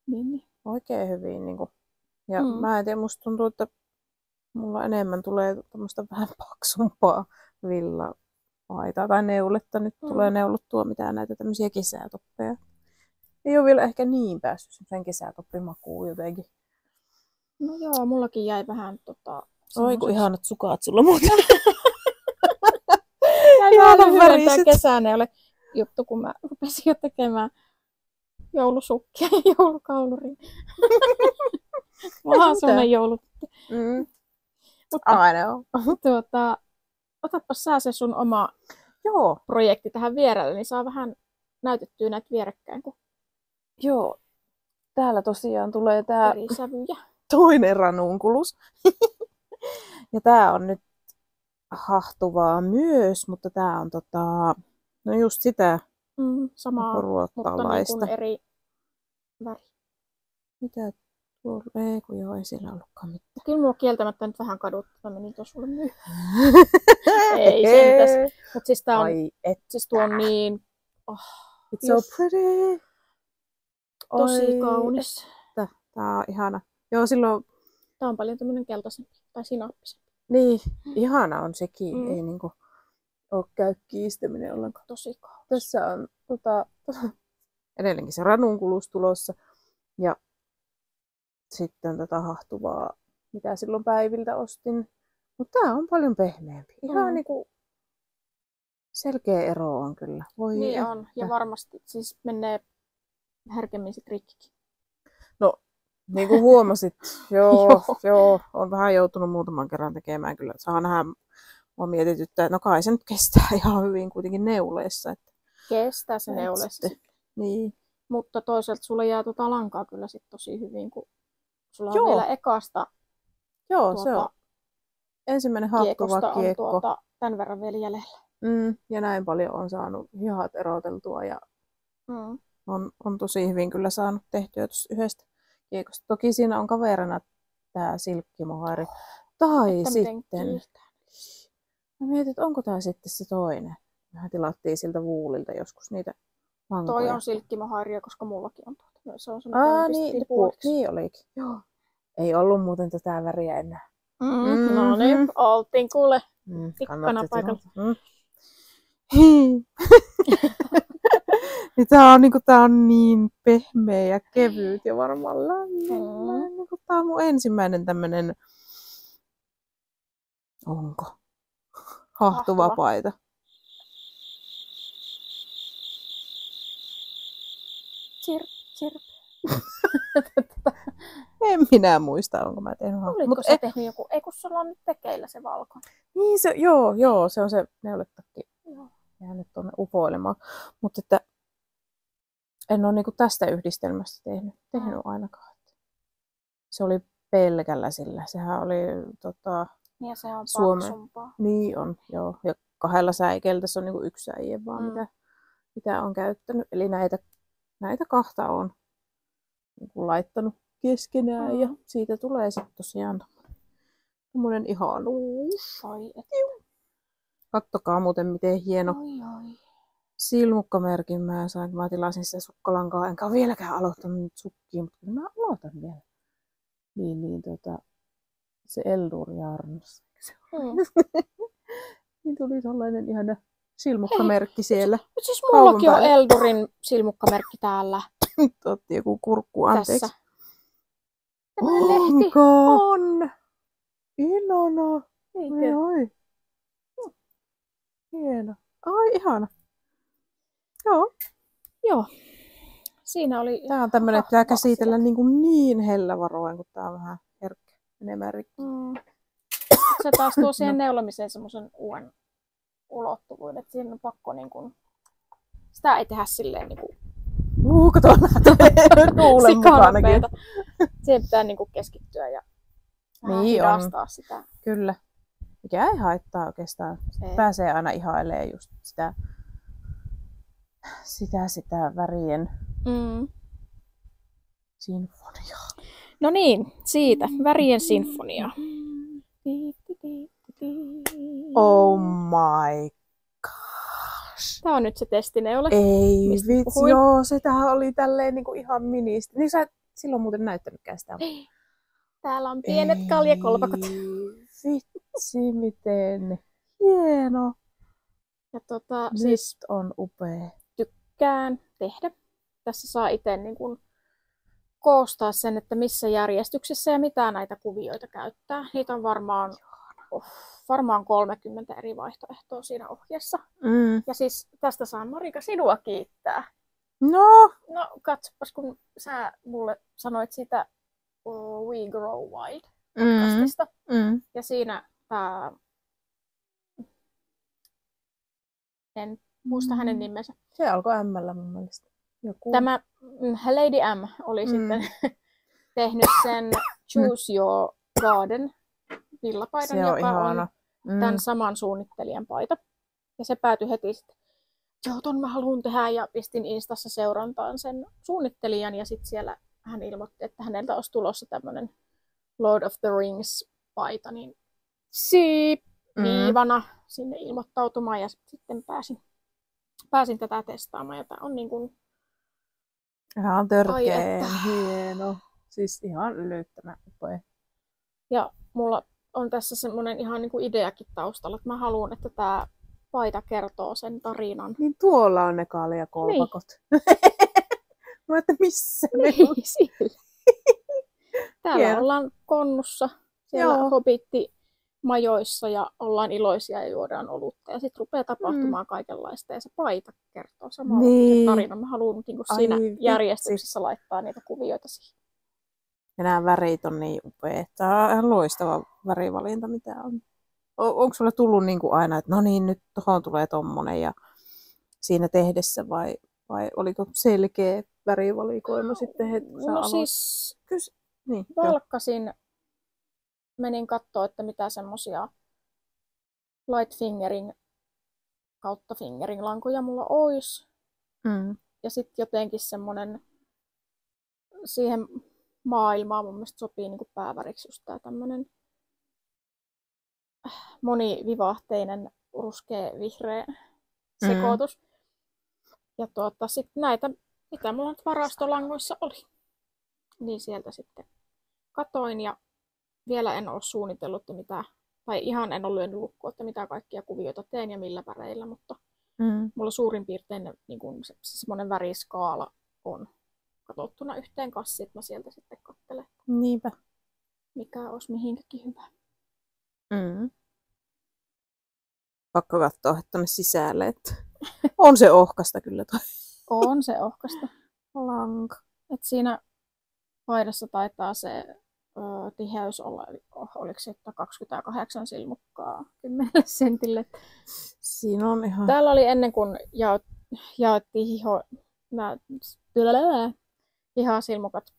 Speaker 1: Niin.
Speaker 2: Oikein hyvin. Niin kuin. Ja mä en tiedä, musta tuntuu, että mulla enemmän tulee tämmöistä vähän paksumpaa villapaitaa tai neuletta. Nyt tulee neulottua mitään näitä tämmöisiä kesätoppeja. Ei ole vielä ehkä niin päässyt sen kesätoppimakuun jotenkin.
Speaker 1: No joo, mullakin jäi vähän
Speaker 2: Oi kun ihanat sukaat sulla muuten.
Speaker 1: Jäi vähän lyhyen kesäneule juttu, kun mä rupesin jo tekemään joulusukkia ja joulukauluria. Mä oon semmonen joulutyttö.
Speaker 2: Aina on.
Speaker 1: Otappa sä se sun oma projekti tähän vierelle, niin saa vähän näytettyä näitä vierekkäin.
Speaker 2: Joo. Täällä tosiaan tulee tää
Speaker 1: eri sävyjä.
Speaker 2: Toinen ranunkulus. Ja tää on nyt hahtuvaa myös, mutta tää on no just sitä
Speaker 1: samaa,
Speaker 2: ruottalaista.
Speaker 1: Mutta niin eri väri.
Speaker 2: Mitä tuolla? Ei kun joo, ei sillä ollutkaan mitään.
Speaker 1: Kyllä mua kieltämättä nyt vähän kaduttu, että mä menin tuossa sulle myy. Ei sentäs. Mut siis tää on, siis tuo on niin...
Speaker 2: It's so pretty.
Speaker 1: Tosi kaunis.
Speaker 2: Tää on ihana. Joo, silloin...
Speaker 1: Tää on paljon tämmönen keltaisempi tai sinaappisempi.
Speaker 2: Niin, ihana on sekin. Ei niinku oo käy kiistäminen ollenkaan.
Speaker 1: Tosi kaunis.
Speaker 2: Tässä on edelleenkin se ranunkulus tulossa. Ja sitten tätä hahtuvaa, mitä silloin päiviltä ostin. Mutta tää on paljon pehmeämpi. Ihan niinku selkeä ero on kyllä. Voi
Speaker 1: niin
Speaker 2: että.
Speaker 1: On. Ja varmasti siis menee herkemmin sit rikkikin.
Speaker 2: No, niin kuin huomasit, joo, on vähän joutunut muutaman kerran tekemään kyllä. Saa nähdä, mua mietityttää, että no kai se nyt kestää ihan hyvin kuitenkin neuleessa. Että
Speaker 1: kestää se neuleessa.
Speaker 2: Niin.
Speaker 1: Mutta toisaalta sulle jää lankaa kyllä sit tosi hyvin, kun sulla on vielä ekasta
Speaker 2: se on ensimmäinen hahtuva kiekko.
Speaker 1: On tämän verran vielä jäljellä.
Speaker 2: Ja näin paljon on saanut hihat eroteltua ja on tosi hyvin kyllä saanut tehtyä tuossa yhdestä kiekosta. Toki siinä on kaverina tää silkkimohairi. Tai
Speaker 1: että
Speaker 2: sitten... Mä mietin, että onko tää sitten se toinen. Mehän tilattiin siltä Woolilta joskus niitä lankoja.
Speaker 1: Toi on silkkimohairia, koska mullakin on tuota. Se on
Speaker 2: niin olikin. Joo. Ei ollut muuten tätä väriä enää.
Speaker 1: No niin, oltiin kuule tikkana paikalla.
Speaker 2: Tää on niin pehmeä ja kevyt ja varmaan lämmin. Tää on mun ensimmäinen tämmönen hahtuva paita.
Speaker 1: Chirp.
Speaker 2: En minä muista, onko mä tehnyt hahtuva.
Speaker 1: Oliko se tehnyt joku? Ei kun sulla on nyt tekeillä se valkoinen.
Speaker 2: Niin se, se on se neuletakki. Jäänyt tuonne upoilemaan. Mutta että en ole niinku tästä yhdistelmästä tehnyt ainakaan. Se oli pelkällä sillä. Sehän oli
Speaker 1: ja se on
Speaker 2: paksumpaa. Niin on, joo. Ja 2 säikeiltä se on niinku 1 säie vaan mitä on käyttänyt. Eli näitä 2 on niinku laittanut keskenään ja siitä tulee sitten tosiaan tommonen ihanuus. Kattokaa muuten miten hieno silmukkamerkin mä sain, kun mä tilasin sitä sukkalankaa. Enkä ole vieläkään aloittanut nyt sukkia, mutta mä aloitan vielä. Se Eldur Jarns. Niin tuli sellainen ihana silmukkamerkki siellä.
Speaker 1: Siis mullakin on Eldurin silmukkamerkki täällä.
Speaker 2: Otti joku kurkku, anteeksi.
Speaker 1: Tässä. Tämä lehti on.
Speaker 2: Ihana. Oi. Hieno. Ai ihana.
Speaker 1: Joo. Siinä oli...
Speaker 2: Tää on tämmönen, että pitää käsitellä niin hellävaroen, kun tää on vähän herkkä. Enemmän rikki.
Speaker 1: Se taas tuo siihen neulomiseen semmoisen uuden ulottuvuuden, että siinä on pakko niin kuin... Sitä ei tehdä silleen niin kuin
Speaker 2: Kato tuulen mukanakin.
Speaker 1: sikanopeita. Siihen pitää niinku keskittyä ja
Speaker 2: Niin
Speaker 1: hidastaa sitä.
Speaker 2: Kyllä. Mikä ei haittaa oikeastaan. Pääsee aina ihailemaan just sitä värien sinfoniaa.
Speaker 1: No niin, siitä. Värien sinfonia.
Speaker 2: Oh my gosh.
Speaker 1: Tää on nyt se testineule.
Speaker 2: Ei
Speaker 1: mistä
Speaker 2: vitsi,
Speaker 1: puhuin.
Speaker 2: joo, setähän oli tälleen niinku ihan ministi. Niin sä et silloin muuten näyttänytkään sitä.
Speaker 1: Täällä on pienet kaljakolpakot.
Speaker 2: Vitsi, miten hieno.
Speaker 1: Ja
Speaker 2: Nyt
Speaker 1: siis
Speaker 2: on upea.
Speaker 1: tykkään tehdä. Tässä saa itse niin kuin koostaa sen, että missä järjestyksessä ja mitä näitä kuvioita käyttää. Niitä on varmaan 30 eri vaihtoehtoa siinä ohjeessa. Ja siis tästä saan Marika sinua kiittää.
Speaker 2: No,
Speaker 1: Katsopas, kun sä mulle sanoit sitä We Grow Wild podcastista. Ja siinä en muista hänen nimensä.
Speaker 2: se alkoi M:llä mun mielestä. Joku.
Speaker 1: Tämä Lady M oli sitten tehnyt sen Choose Your Garden villapaidan,
Speaker 2: Se on
Speaker 1: joka
Speaker 2: ihana.
Speaker 1: on tämän saman suunnittelijan paita. Ja se päätyi heti sitten, joo, ton mä haluan tehdä, ja pistin Instassa seurantaan sen suunnittelijan, ja sitten siellä hän ilmoitti, että häneltä olisi tulossa tämmöinen Lord of the Rings paita, niin viivana sinne ilmoittautumaan, ja sitten pääsin tätä testaamaan, ja tämä on niin kuin
Speaker 2: Ihan törkeen hieno. Siis ihan yllättävän upea.
Speaker 1: Ja mulla on tässä semmoinen ihan niin kuin ideakin taustalla, että mä haluan, että tämä paita kertoo sen tarinan.
Speaker 2: Niin tuolla on ne kaljakolpakot. Mä että missä ne on?
Speaker 1: Siellä. Täällä ollaan konnussa, siellä hobitti-majoissa ja ollaan iloisia ja juodaan olutta. Ja sitten rupeaa tapahtumaan kaikenlaista ja se paita kertoo samalla tarinan. Mä haluan niin siinä järjestyksessä laittaa niitä kuvioita siihen.
Speaker 2: Ja nämä värit on niin upeat. Tämä on ihan loistava värivalinta, mitä on. Onko sulle tullut niin kuin aina, että no niin, nyt tuohon tulee tommonen ja siinä tehdessä vai oliko selkeä värivalikoima sitten heti?
Speaker 1: Siis
Speaker 2: niin,
Speaker 1: valkkasin, menin katsoa, että mitä semmosia light fingering kautta fingering lankoja mulla olisi. Ja sitten jotenkin semmonen siihen maailmaan mun mielestä sopii niinku pääväriksi just tää tämmönen monivivahteinen ruskea vihreä sekoitus. Ja sitten näitä, mitä mulla nyt varastolangoissa oli, niin sieltä sitten katoin ja vielä en ole suunnitellut, tai ihan en ole lyönyt lukkoon, että mitä kaikkia kuvioita teen ja millä väreillä, mutta mulla suurin piirtein niin kun semmoinen väriskaala on katsottuna yhteen kassiin, että mä sieltä sitten katselen,
Speaker 2: niinpä.
Speaker 1: Mikä olisi mihinkäkin hyvä.
Speaker 2: Pakko katsoa tuonne sisälle, että on se ohkasta kyllä toi.
Speaker 1: On se ohkasta.
Speaker 2: Lanka.
Speaker 1: Et siinä paidassa taitaa se tiheys olla, oliko se 28 silmukkaa 10 sentille.
Speaker 2: Siinä on ihan...
Speaker 1: Täällä oli ennen kuin jaettiin hihasilmukat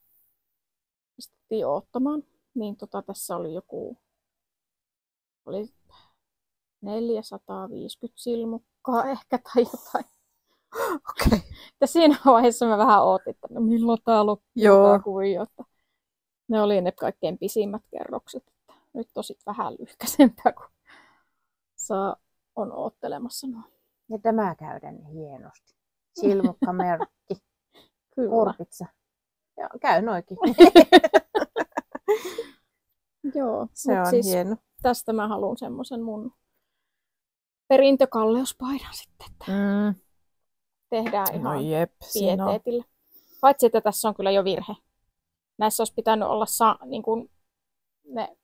Speaker 1: pistettiin oottamaan, niin tässä oli oli 450 silmukkaa ehkä tai jotain.
Speaker 2: Okei.
Speaker 1: Ja siinä vaiheessa mä vähän ootin, että no milloin tää loppuu kuvio. Ne oli ne kaikkein pisimmät kerrokset. Että nyt on sit vähän lyhkäisempää, kun on oottelemassa noin.
Speaker 2: Ja tämä käydään hienosti. Silmukkamerkki.
Speaker 1: Kyllä.
Speaker 2: Kurpitsa. Joo, käy noikin.
Speaker 1: Joo,
Speaker 2: se on
Speaker 1: siis
Speaker 2: hieno.
Speaker 1: Tästä mä haluan semmoisen mun perintökalleuspaidan sitten. Että tehdään ihan pieteetillä. Paitsi, että tässä on kyllä jo virhe. Näissä olisi pitänyt olla niin kuin ne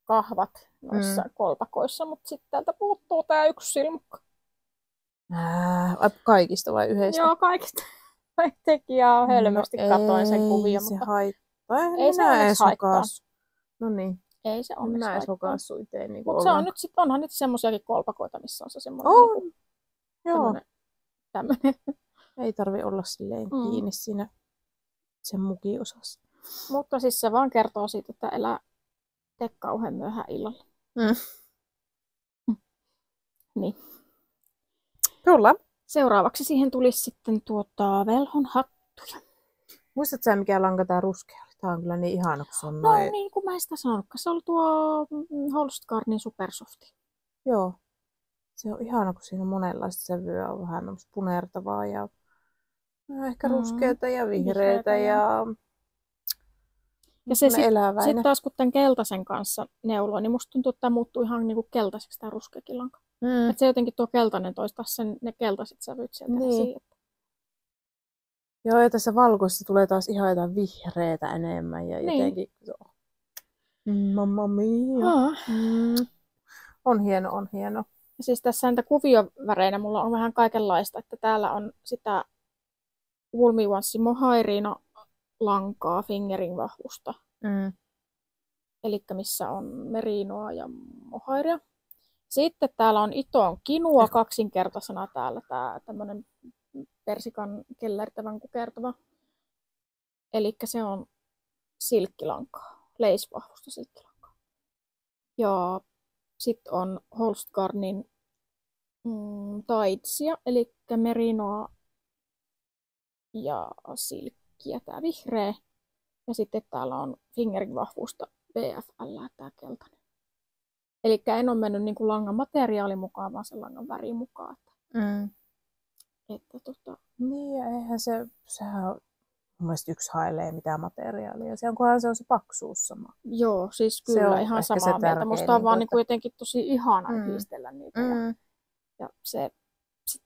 Speaker 1: kahvat noissa kolpakoissa, mutta sitten täältä puuttuu tää yksi silmukka.
Speaker 2: Kaikista vai yhdestä?
Speaker 1: Joo, kaikista. Tekijä on hölmösti katoin sen kuvion, mutta
Speaker 2: ei se edes haittaa. No niin.
Speaker 1: Ei se onneksi
Speaker 2: haittaa. Mä edes hokassu itse. Niin
Speaker 1: mutta onhan nyt semmoisiakin kolpakoita, missä on se semmoinen tämmöinen
Speaker 2: Ei tarvi olla silleen kiinni siinä sen mukiosassa.
Speaker 1: Mutta siis se vaan kertoo siitä, että elää tee kauhean myöhään illalla. Niin.
Speaker 2: Kyllä.
Speaker 1: Seuraavaksi siihen tulisi sitten velhon hattuja.
Speaker 2: Muistatko sä, mikä lanka tää ruskea oli? Tää on kyllä niin ihana, kun se on
Speaker 1: No
Speaker 2: noin.
Speaker 1: niin, kuin mä en sitä sanonutkaan. Se oli tuo Holstgarnin Supersofti.
Speaker 2: Joo. Se on ihana, kun siinä on monenlaista sävyä. On vähän punertavaa ja ehkä ruskeata ja vihreätä ja
Speaker 1: se sitten taas kun tämän keltaisen kanssa neuloo, niin musta tuntuu, että tämä muuttuu ihan niinku keltaiseksi tämä ruskeakin lanka. Että se jotenkin tuo keltainen toisi taas ne keltaiset sävyt sieltä esiin.
Speaker 2: Joo, ja tässä valkoisessa tulee taas ihan jotain vihreätä enemmän ja jotenkin... Mamma mia. On hieno, on hieno.
Speaker 1: Ja siis tässä näitä kuvioväreinä mulla on vähän kaikenlaista, että täällä on sitä Woolmiwanssi Mohairina lankaa fingering vahvusta. Eli missä on merinoa ja mohairia. Sitten täällä on Iton kinua kaksinkertaisena täällä tää tämmönen persikan kellertävän kukertava. Eli se on silkkilankaa, leisvahvusta silkkilankaa. Ja sitten on Holstgarnin taitsia, eli merinoa ja silkkiä, tää vihreä. Ja sitten täällä on fingering vahvusta BFL, tää keltainen. Eli en ole mennyt niinku langan materiaalin mukaan, vaan sen langan värin mukaan.
Speaker 2: Niin, ja eihän sehän on mun mielestä yksi hailee mitään materiaalia. Se on, kunhan se on se paksuus sama.
Speaker 1: Joo, siis kyllä ihan samaa mieltä. Musta on vaan niinku jotenkin tosi ihana yhdistellä niitä. Ja se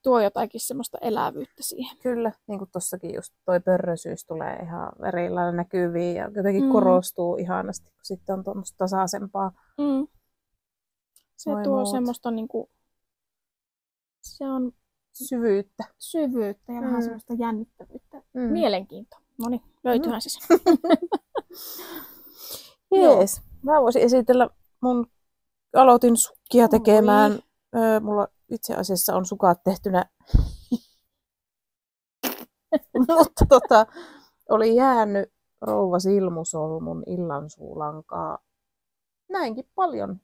Speaker 1: tuo jotakin semmoista elävyyttä siihen.
Speaker 2: Kyllä, niin kuin tossakin just toi pörröisyys tulee ihan erilailla näkyviin ja jotenkin korostuu ihanasti, kun sitten on tuommoista tasaisempaa.
Speaker 1: Se tuo semmoista niinku, se on syvyyttä ja vähän semmoista jännittävyyttä. Mielenkiintoa. Noniin, löytyyhän se sen.
Speaker 2: Jees. Mä voisin esitellä aloitin sukkia tekemään. Mulla itse asiassa on sukat tehtynä. Mutta oli jäänyt rouva Silmusolmun illansuulankaa näinkin paljon.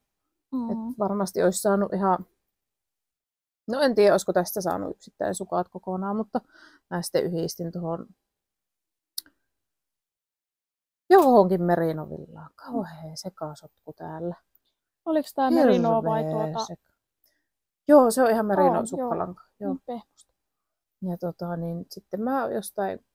Speaker 2: Et varmasti olisi saanut ihan... No en tiedä, olisiko tästä saanut yksittäin sukat kokonaan, mutta mä sitten yhdistin tuohon johonkin merinovillaan. Kauhea sekasotku täällä.
Speaker 1: Oliko tää merino vai
Speaker 2: Joo, se on ihan merino-sukkalanka. Joo.
Speaker 1: Pehmusta.
Speaker 2: Ja niin sitten mä jostain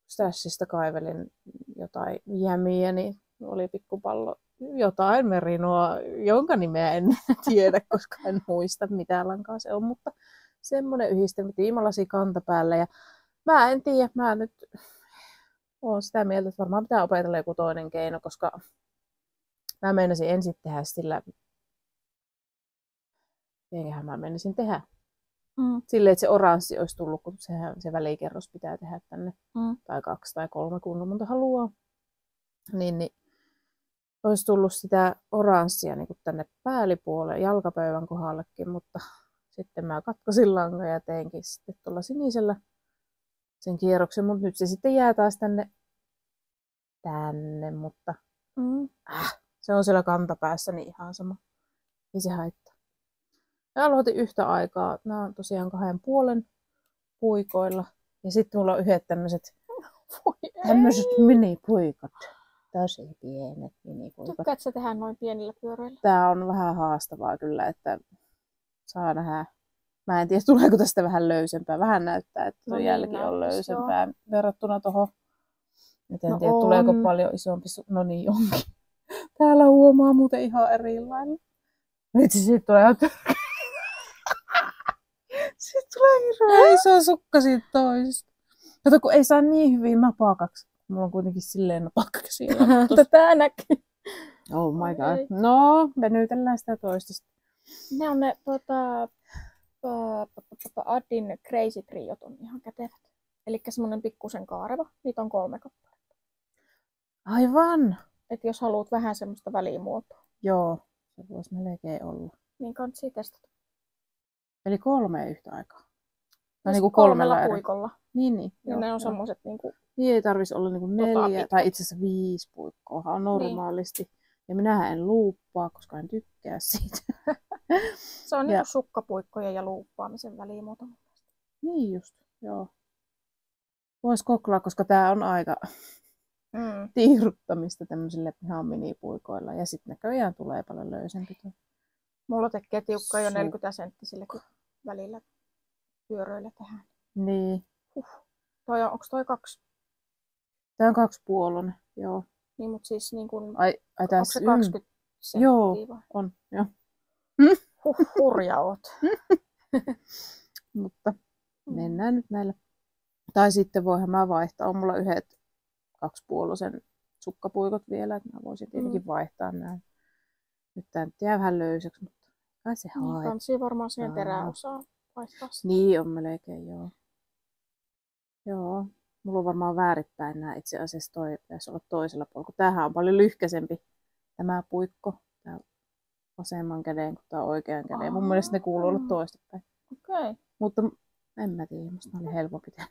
Speaker 2: Stashista kaivelin jotain jämiä, niin oli pikkupallo jotain merinoa, jonka nimeä en tiedä, koska en muista mitä lankaa se on, mutta semmoinen yhdistelmä tiimalasi kantapäälle ja mä en tiedä, mä nyt oon sitä mieltä, että varmaan pitää opetella joku toinen keino, koska mä meinasin ensin tehdä sillä, eiköhän mä menisin tehdä. Silleen, että se oranssi olisi tullut, kun se välikerros pitää tehdä tänne. Tai 2 tai 3, kuinka monta haluaa. Niin olisi tullut sitä oranssia niin tänne päällipuolelle, jalkapöydän kohdallekin, mutta sitten mä katkosin langan ja teinkin sitten tuolla sinisellä sen kierroksen, mutta nyt se sitten jää taas tänne, mutta se on siellä kantapäässä niin ihan sama. Ei se haittaa. Ja aloitin yhtä aikaa. Nämä on tosiaan 2,5 puikoilla. Ja sitten mulla on yhdet tämmöiset minipuikot. Tosi pienet minipuikot.
Speaker 1: Tykkäät sä tehdä noin pienillä pyöreillä?
Speaker 2: Tää on vähän haastavaa kyllä, että saa nähdä. Mä en tiedä, tuleeko tästä vähän löysempää. Vähän näyttää, että tuo jälki on löysempää verrattuna tuohon. En tiedä, tuleeko paljon isompi. No niin onkin. Täällä huomaa muuten ihan erilainen. Vitsi, siitä tulee Sitten tulee hirveän iso sukka siitä toisesta. Kato, kun ei saa niin hyvin napakaksi. Mulla on kuitenkin silleen napakaksi.
Speaker 1: Tää näkyy.
Speaker 2: Oh my god. No, venytellään sitä toista.
Speaker 1: Ne on ne Addin Crazy Triot on ihan kätevät. Elikkä semmonen pikkusen kaareva. Niitä on 3 kappaletta.
Speaker 2: Aivan.
Speaker 1: Et jos haluat vähän semmoista välimuotoa.
Speaker 2: Joo, se voisi melkein olla.
Speaker 1: Niin kannattaa testata.
Speaker 2: Eli 3 yhtä aikaa. Tai niinku 3 eri.
Speaker 1: puikolla.
Speaker 2: Niin.
Speaker 1: Ja ne on semmoiset niinku...
Speaker 2: Niin ei tarvitsisi olla niinku 4
Speaker 1: pitkät.
Speaker 2: tai itse asiassa 5 puikkoa on normaalisti. Niin. Ja minähän en luuppaa, koska en tykkää siitä.
Speaker 1: Se on niinku sukkapuikkojen ja luuppaamisen väliin muuta.
Speaker 2: Niin just, joo. Vois koklaa, koska tää on aika tiiruttamista tämmöisille ihan minipuikoilla. Ja sitten näköjään tulee paljon löysempi.
Speaker 1: Mulla tekee tiukkaa jo 40 senttisille, kun välillä pyöröillä tehdään.
Speaker 2: Niin.
Speaker 1: Onko toi 2?
Speaker 2: Tää on 2,5, joo.
Speaker 1: Niin, mutta siis niin kun...
Speaker 2: Ai
Speaker 1: onko se 20 senttiä
Speaker 2: joo,
Speaker 1: vai?
Speaker 2: on, joo.
Speaker 1: Hurja oot.
Speaker 2: Mutta mennään nyt näillä. Tai sitten voihan mä vaihtaa. On mulla yhdet 2,5 sukkapuikot vielä, että mä voisin tietenkin vaihtaa nämä. Nyt tää nyt jää vähän löysäksi, mutta kai se haittaa.
Speaker 1: Kansi varmaan siihen teräosaan vaihtaa.
Speaker 2: Niin on melkein, joo. Joo. Mulla on varmaan väärinpäin nämä itse asiassa. Toi pitäisi olla toisella puolella, kun tämähän on paljon lyhkäisempi tämä puikko. Tää vasemman käden kuin tämä oikean käden. Mun mielestä ne kuuluu olla toistepäin.
Speaker 1: Okei.
Speaker 2: Mutta en mä tiedä, musta oli helpompi tehdä.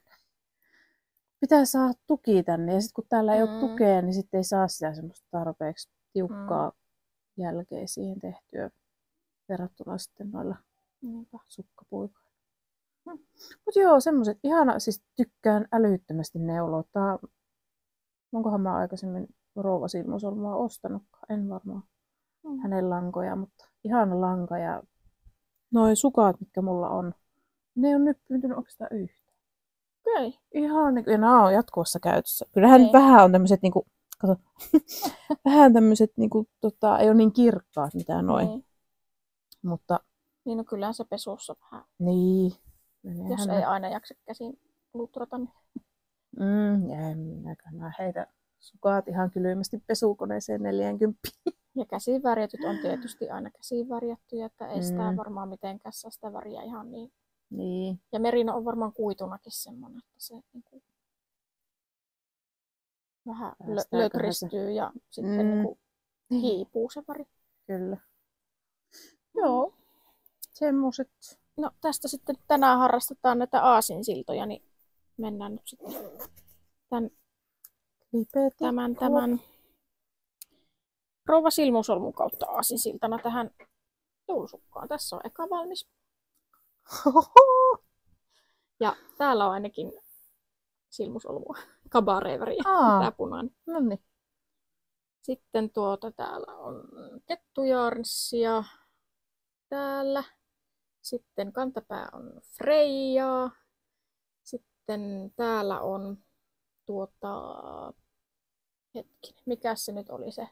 Speaker 2: Pitää saada tuki tänne ja sitten kun täällä ei ole tukea, niin sitten ei saa sitä semmoista tarpeeksi tiukkaa jälkeä siihen tehtyä verrattuna sitten noilla sukkapuikoilla. Mutta joo, semmoiset ihana, siis tykkään älyttömästi neuloa. Onkohan mä aikaisemmin Rouva Silmusormua ostanutkaan? En varmaan hänen lankoja, mutta ihana lanka ja noi sukat, mitkä mulla on, ne ei ole nyppyyntynyt oikeastaan yhtään.
Speaker 1: Okei.
Speaker 2: Ihan niin, ja nämä on jatkuvassa käytössä. Kyllähän nyt vähän on tämmöiset niinku, kato, vähän tämmöiset niinku, ei ole niin kirkkaat mitään noin.
Speaker 1: Niin.
Speaker 2: Mutta
Speaker 1: niin no kyllähän se pesussa vähän.
Speaker 2: Niin.
Speaker 1: Jos ei aina jaksa käsin lutrata.
Speaker 2: Ja minäkään heitä sukat ihan kylmästi pesukoneeseen 40.
Speaker 1: Ja käsivärjätyt on tietysti aina käsivärjättyjä, että ei sitä varmaan mitenkään saa sitä väriä ihan niin. Ja merino on varmaan kuitunakin semmoinen, että se niinku vähän lökristyy ja sitten niinku hiipuu se väri.
Speaker 2: Kyllä. Joo. Semmoiset.
Speaker 1: No tästä sitten tänään harrastetaan näitä aasinsiltoja, niin mennään nyt sitten tämän Rouva Silmusormun kautta aasinsiltana tähän joulusukkaan. Tässä on eka valmis. Ja täällä on ainakin silmusolmua, kabareväriä, tää punainen.
Speaker 2: Noniin.
Speaker 1: Sitten täällä on kettujarnssia täällä. Sitten kantapää on Freijaa. Sitten täällä on mikä se nyt oli se?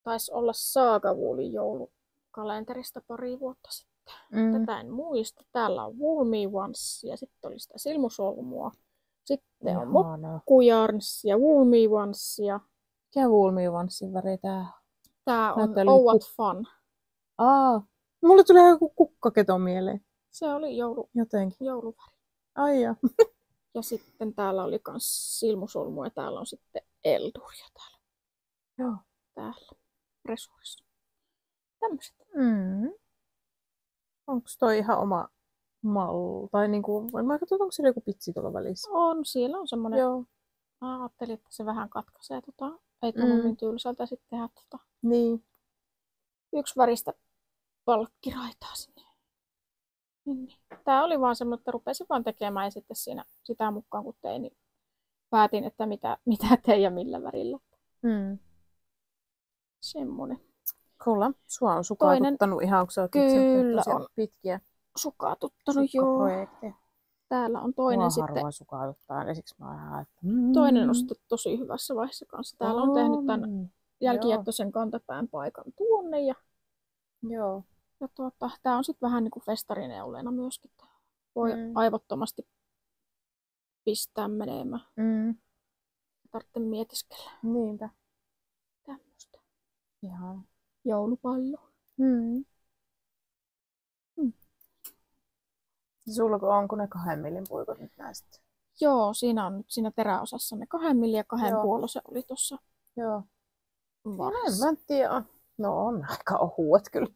Speaker 1: Taisi olla Saagavuolin joulukalenterista pari vuotta sitten. Tätä en muista. Täällä on Wool Me Once ja sitten oli sitä silmusolmua. Sitten on mokkujarns ja Wool Me Once.
Speaker 2: Mikä Wool Me Oncein väri tää?
Speaker 1: Tää on Oh What Fun.
Speaker 2: Mulle tulee joku kukkaketo mieleen.
Speaker 1: Se oli jouluväri.
Speaker 2: Ai ja.
Speaker 1: Ja sitten täällä oli kans silmusolmua ja täällä on sitten Elduria täällä.
Speaker 2: Joo.
Speaker 1: Täällä resurissa. Tämmöset.
Speaker 2: Onko toi ihan oma malli? Tai niinku, mä katsotaan, onko siellä joku pitsi tuolla välissä?
Speaker 1: On, siellä on semmonen.
Speaker 2: Joo.
Speaker 1: Mä ajattelin, että se vähän katkaisee. Ei tunnu niin tylsältä sitten tehdä
Speaker 2: Niin.
Speaker 1: yksi väristä palkkiraitaa sinne. Niin. Tää oli vaan semmoinen, että rupesin vaan tekemään ja sitten siinä sitä mukaan kun tein, niin päätin, että mitä tein ja millä värillä. Semmonen.
Speaker 2: Kuulla, sua on sukaatuttanut ihan, kun sä oot
Speaker 1: kyllä on
Speaker 2: pitkiä
Speaker 1: sukaatuttanut, joo. Täällä on toinen sitten.
Speaker 2: Harvoin sukaatuttaa, ja siksi mä oon että
Speaker 1: toinen on sitten tosi hyvässä vaiheessa kanssa. Täällä on tehnyt tämän jälkijättöisen kantapään paikan tuonne. Ja tää on sitten vähän niin kuin festarineuleena myöskin. Voi aivottomasti pistää menemään. Tarvitse mietiskellä.
Speaker 2: Niinpä.
Speaker 1: Tämmöstä.
Speaker 2: Ihan.
Speaker 1: Joulupallo.
Speaker 2: Sulla onko ne 2 millin puikot nyt näistä?
Speaker 1: Joo, siinä on nyt siinä teräosassa ne 2 millin ja 2 puolosen oli tossa.
Speaker 2: Joo. En mä tiedä. No on aika ohuet kyllä.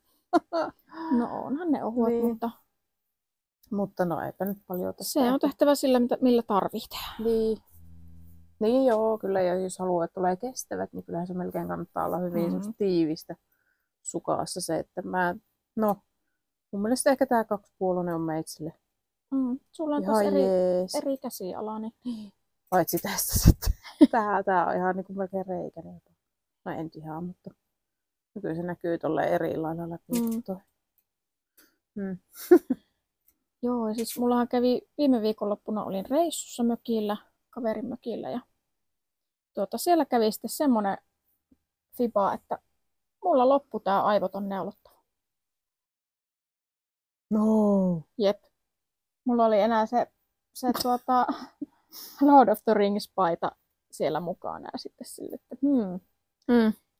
Speaker 1: No onhan ne ohuet, mutta
Speaker 2: Mutta no eipä nyt paljon tästä.
Speaker 1: Se on tehtävä sillä, millä tarvitaan.
Speaker 2: Niin joo, kyllä. Ja jos haluaa, että tulee kestävät, niin kyllähän se melkein kannattaa olla hyvin tiivistä sukaassa se, että mun mielestä ehkä tää 2,5 on meitsille.
Speaker 1: Sulla on taas eri käsiala, niin.
Speaker 2: Paitsi tästä sitten. Tää on ihan niinku melkein reikäinen. No en ihan, mutta kyllä se näkyy tolleen eri lailla läpi.
Speaker 1: Joo, ja siis mullahan kävi viime viikonloppuna, olin reissussa mökillä, kaverin mökillä, ja siellä kävi sitten semmonen fiba, että mulla loppui tää aivoton neulottava.
Speaker 2: No.
Speaker 1: Jep. Mulla oli enää se Lord of the Rings-paita siellä mukana, ja sitten sille, että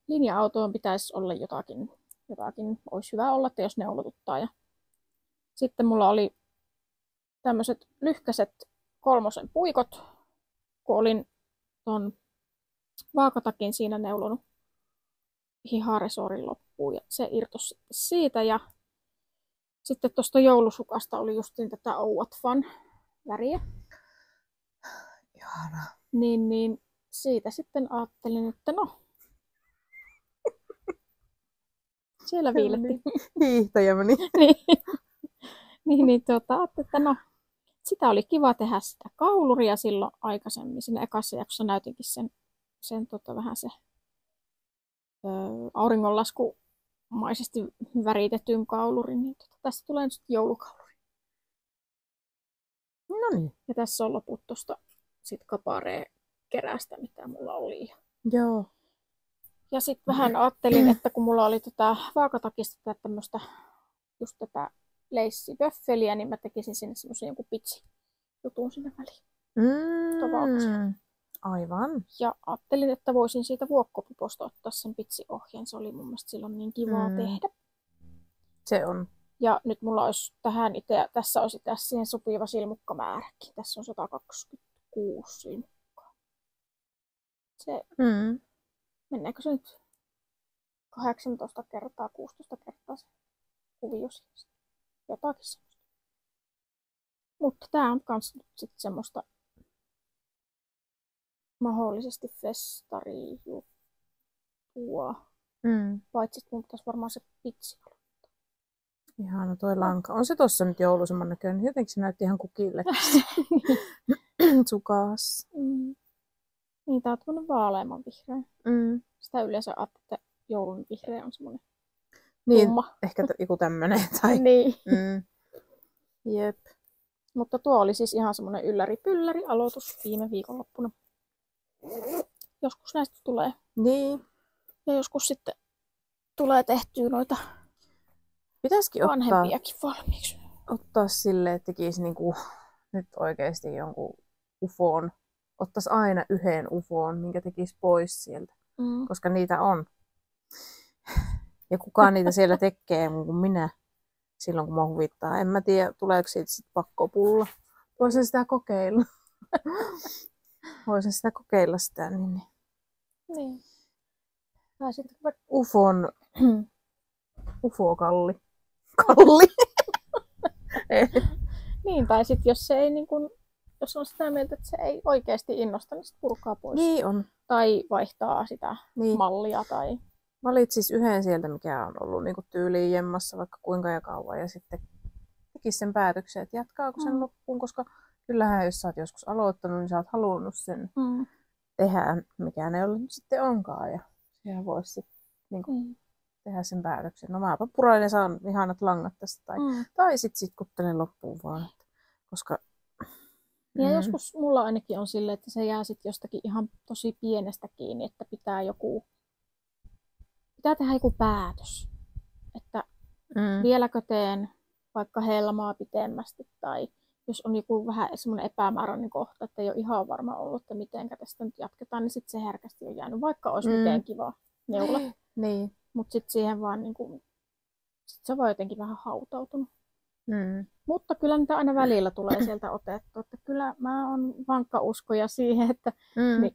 Speaker 1: linja-autoon pitäisi olla jotakin olisi hyvä olla, että jos neulotuttaa. Ja sitten mulla oli tämmöiset lyhkäiset 3 puikot, kun olin ton vaakatakin siinä neulonut hiharesorin loppuun, ja se irtosi sitten siitä. Ja sitten tuosta joulusukasta oli justiin tätä Ouat Fun väriä.
Speaker 2: Ihana.
Speaker 1: Niin siitä sitten ajattelin, että siellä viiletti.
Speaker 2: Hiihtäjä meni.
Speaker 1: niin, ajattelin, että sitä oli kiva tehdä sitä kauluria silloin aikaisemmin. Siinä ekassa jaksossa näytinkin sen vähän se auringonlaskumaisesti väritetyn kaulurin. Niin tästä tulee nyt joulukauluri.
Speaker 2: Noniin.
Speaker 1: Ja tässä on loput tuosta sit kapareen kerästä, mitä mulla oli.
Speaker 2: Joo.
Speaker 1: Ja sitten vähän ajattelin, että kun mulla oli vaakatakista tämmöistä just tätä leissiböffeliä, niin mä tekisin sinne semmoisen jonkun pitsi-jutun sinne väliin.
Speaker 2: Aivan.
Speaker 1: Ja ajattelin, että voisin siitä vuokkopuposta ottaa sen pitsiohjeen. Se oli mun mielestä silloin niin kivaa tehdä.
Speaker 2: Se on.
Speaker 1: Ja nyt mulla olisi tähän itse, tässä olisi siihen sopiva silmukkamääräkin. Tässä on 126 silmukkaa. Mennäänkö se nyt 18 kertaa, 16 kertaa se kuvio siis? Jotakin semmoista. Mutta tää on kans nyt sitten semmoista mahdollisesti festarijuttua. Paitsi että mun pitäisi varmaan se pitsi olla.
Speaker 2: Ihana toi lanka. On se tossa nyt jouluisemman näköinen. Jotenkin se näytti ihan kukille. Sukas.
Speaker 1: Niin, tää on tämmönen vaaleamman vihreä. Sitä yleensä ajattelee, että joulun vihreä on semmonen tumma.
Speaker 2: Ehkä joku tämmönen. Tai.
Speaker 1: Niin.
Speaker 2: Jep.
Speaker 1: Mutta tuo oli siis ihan semmonen ylläri-pylläri aloitus viime viikonloppuna. Joskus näistä tulee.
Speaker 2: Niin.
Speaker 1: Ja joskus sitten tulee tehtyä noita vanhempiakin valmiiksi.
Speaker 2: Ottaa silleen, että tekisi niinku nyt oikeesti jonkun ufoon. Ottaisi aina yhden ufoon, minkä tekisi pois sieltä. Koska niitä on. Ja kukaan niitä siellä tekee muu kuin minä. Silloin kun mä huvittaa. En mä tiedä, tuleeko siitä sit pakkopulla. Voisin sitä kokeilla. Voisin sitä kokeilla sitä.
Speaker 1: Niin. Tai sitten
Speaker 2: Ufon. Ufo-kalli. Kalli.
Speaker 1: Niin, tai sitten jos se ei jos on sitä mieltä, että se ei oikeasti innosta, niin sitten purkaa pois.
Speaker 2: Niin on.
Speaker 1: Tai vaihtaa sitä mallia. Tai
Speaker 2: valitsis yhden sieltä, mikä on ollut niinku tyyliin jemmassa vaikka kuinka ja kauan. Ja sitten tekisi sen päätöksen, että jatkaako sen loppuun. Koska kyllähän jos sä oot joskus aloittanut, niin sä oot halunnut sen tehdä, mikä ne sitten onkaan. Ja sehän voisi sitten tehdä sen päätöksen. No mäpä purailen ja saan ihanat langat tästä. Tai sitten sitkuttelen loppuun vaan. Koska
Speaker 1: ja joskus mulla ainakin on silleen, että se jää sitten jostakin ihan tosi pienestä kiinni, että pitää tehdä joku päätös. Että vieläkö teen vaikka helmaa pitemmästi tai jos on joku vähän semmoinen epämääräinen kohta, että ei ole ihan varma ollut, että miten tästä nyt jatketaan, niin sitten se herkästi on jäänyt, vaikka olisi miten kiva neula.
Speaker 2: Niin.
Speaker 1: Mutta sitten siihen vaan sit se on jotenkin vähän hautautunut. Mutta kyllä niitä aina välillä tulee sieltä otettua, että kyllä mä oon vankka uskoja siihen, että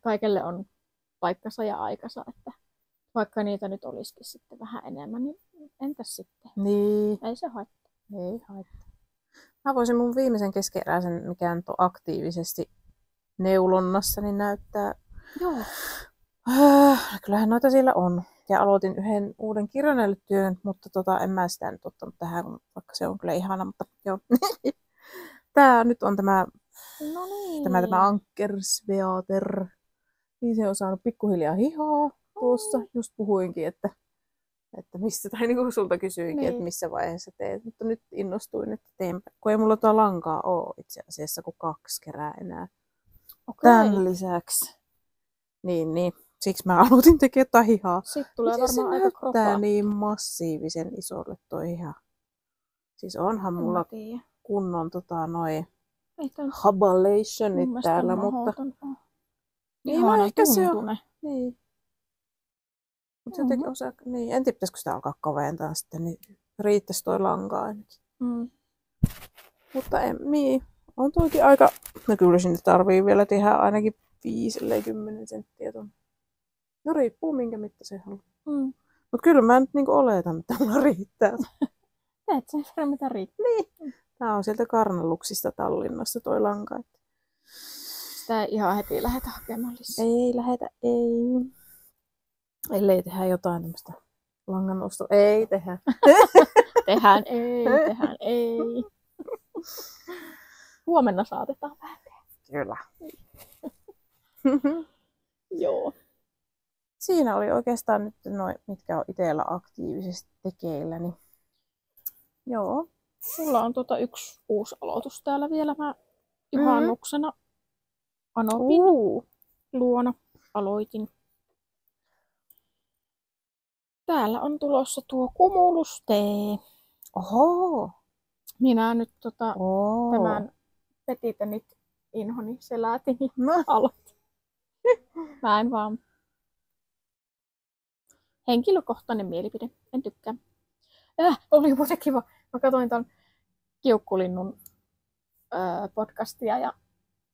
Speaker 1: kaikelle on paikkansa ja aikansa, että vaikka niitä nyt olisikin sitten vähän enemmän, niin entäs sitten?
Speaker 2: Niin.
Speaker 1: Ei se haittaa.
Speaker 2: Ei haittaa. Mä voisin mun viimeisen keskeeräisen, mikä nyt on aktiivisesti neulonnassa, niin näyttää.
Speaker 1: Joo.
Speaker 2: Kyllähän noita siellä on. Ja aloitin yhden uuden kirjailijatyön, mutta en mä sitä nyt ottanut tähän, vaikka se on kyllä ihana, mutta joo. Tää nyt on tämä
Speaker 1: No niin.
Speaker 2: tämä Ankersveater. Niin se on saanut pikkuhiljaa hihaa tuossa. Just puhuinkin, että missä, tai niin kuin sulta kysyinkin,
Speaker 1: Niin.
Speaker 2: että missä vaiheessa teet. Mutta nyt innostuin, että teenpä. Kun ei mulla tuo lankaa ole itse asiassa kuin 2 kerää enää.
Speaker 1: Okei.
Speaker 2: Tämän lisäksi. Niin. Siksi mä aloitin tekemään jotain hihaa.
Speaker 1: Sitten tulee
Speaker 2: Miten se
Speaker 1: varmaan aika
Speaker 2: näyttää
Speaker 1: kropaa.
Speaker 2: niin massiivisen isolle toi hiha? Siis onhan mulla kunnon noi habalationit täällä, mutta
Speaker 1: Ihana
Speaker 2: mä ehkä se on.
Speaker 1: tuntune.
Speaker 2: Niin. Mutta jotenkin niin. En tiedä, pitäisikö sitä alkaa kaventaa sitten, niin riittäisi toi lanka ainakin. Mutta niin. On toikin aika, no kyllä sinne tarvii vielä tehdä ainakin 5-10 senttiä tuonne. No riippuu minkä mittaisen haluaa. Mutta kyllä mä nyt niinku oletan, että mulla riittää.
Speaker 1: Teet sen verran mitä riittää.
Speaker 2: Niin. Tää on sieltä Karnaluksista Tallinnassa toi lanka.
Speaker 1: Sitä ei ihan heti lähdetä hakemaan lisää.
Speaker 2: Ei lähetä, ei. Ellei tehdä jotain tämmöistä langanostoa. Ei tehdä.
Speaker 1: Tehdään ei. Huomenna saatetaan vähän tehdä.
Speaker 2: Kyllä.
Speaker 1: Joo.
Speaker 2: Siinä oli oikeastaan nyt noin, mitkä on itsellä aktiivisesti tekeillä. Niin. Joo.
Speaker 1: Mulla on yksi uusi aloitus täällä vielä. Mä juhannuksena Anopin luona aloitin. Täällä on tulossa tuo Cumulus-tee.
Speaker 2: Oho!
Speaker 1: Minä nyt tämän Petitenit inhoni selätin ja aloitin. Mä en vaan. Henkilökohtainen mielipide. En tykkää. Oli muuten kiva. Mä katsoin ton Kiukkulinnun podcastia ja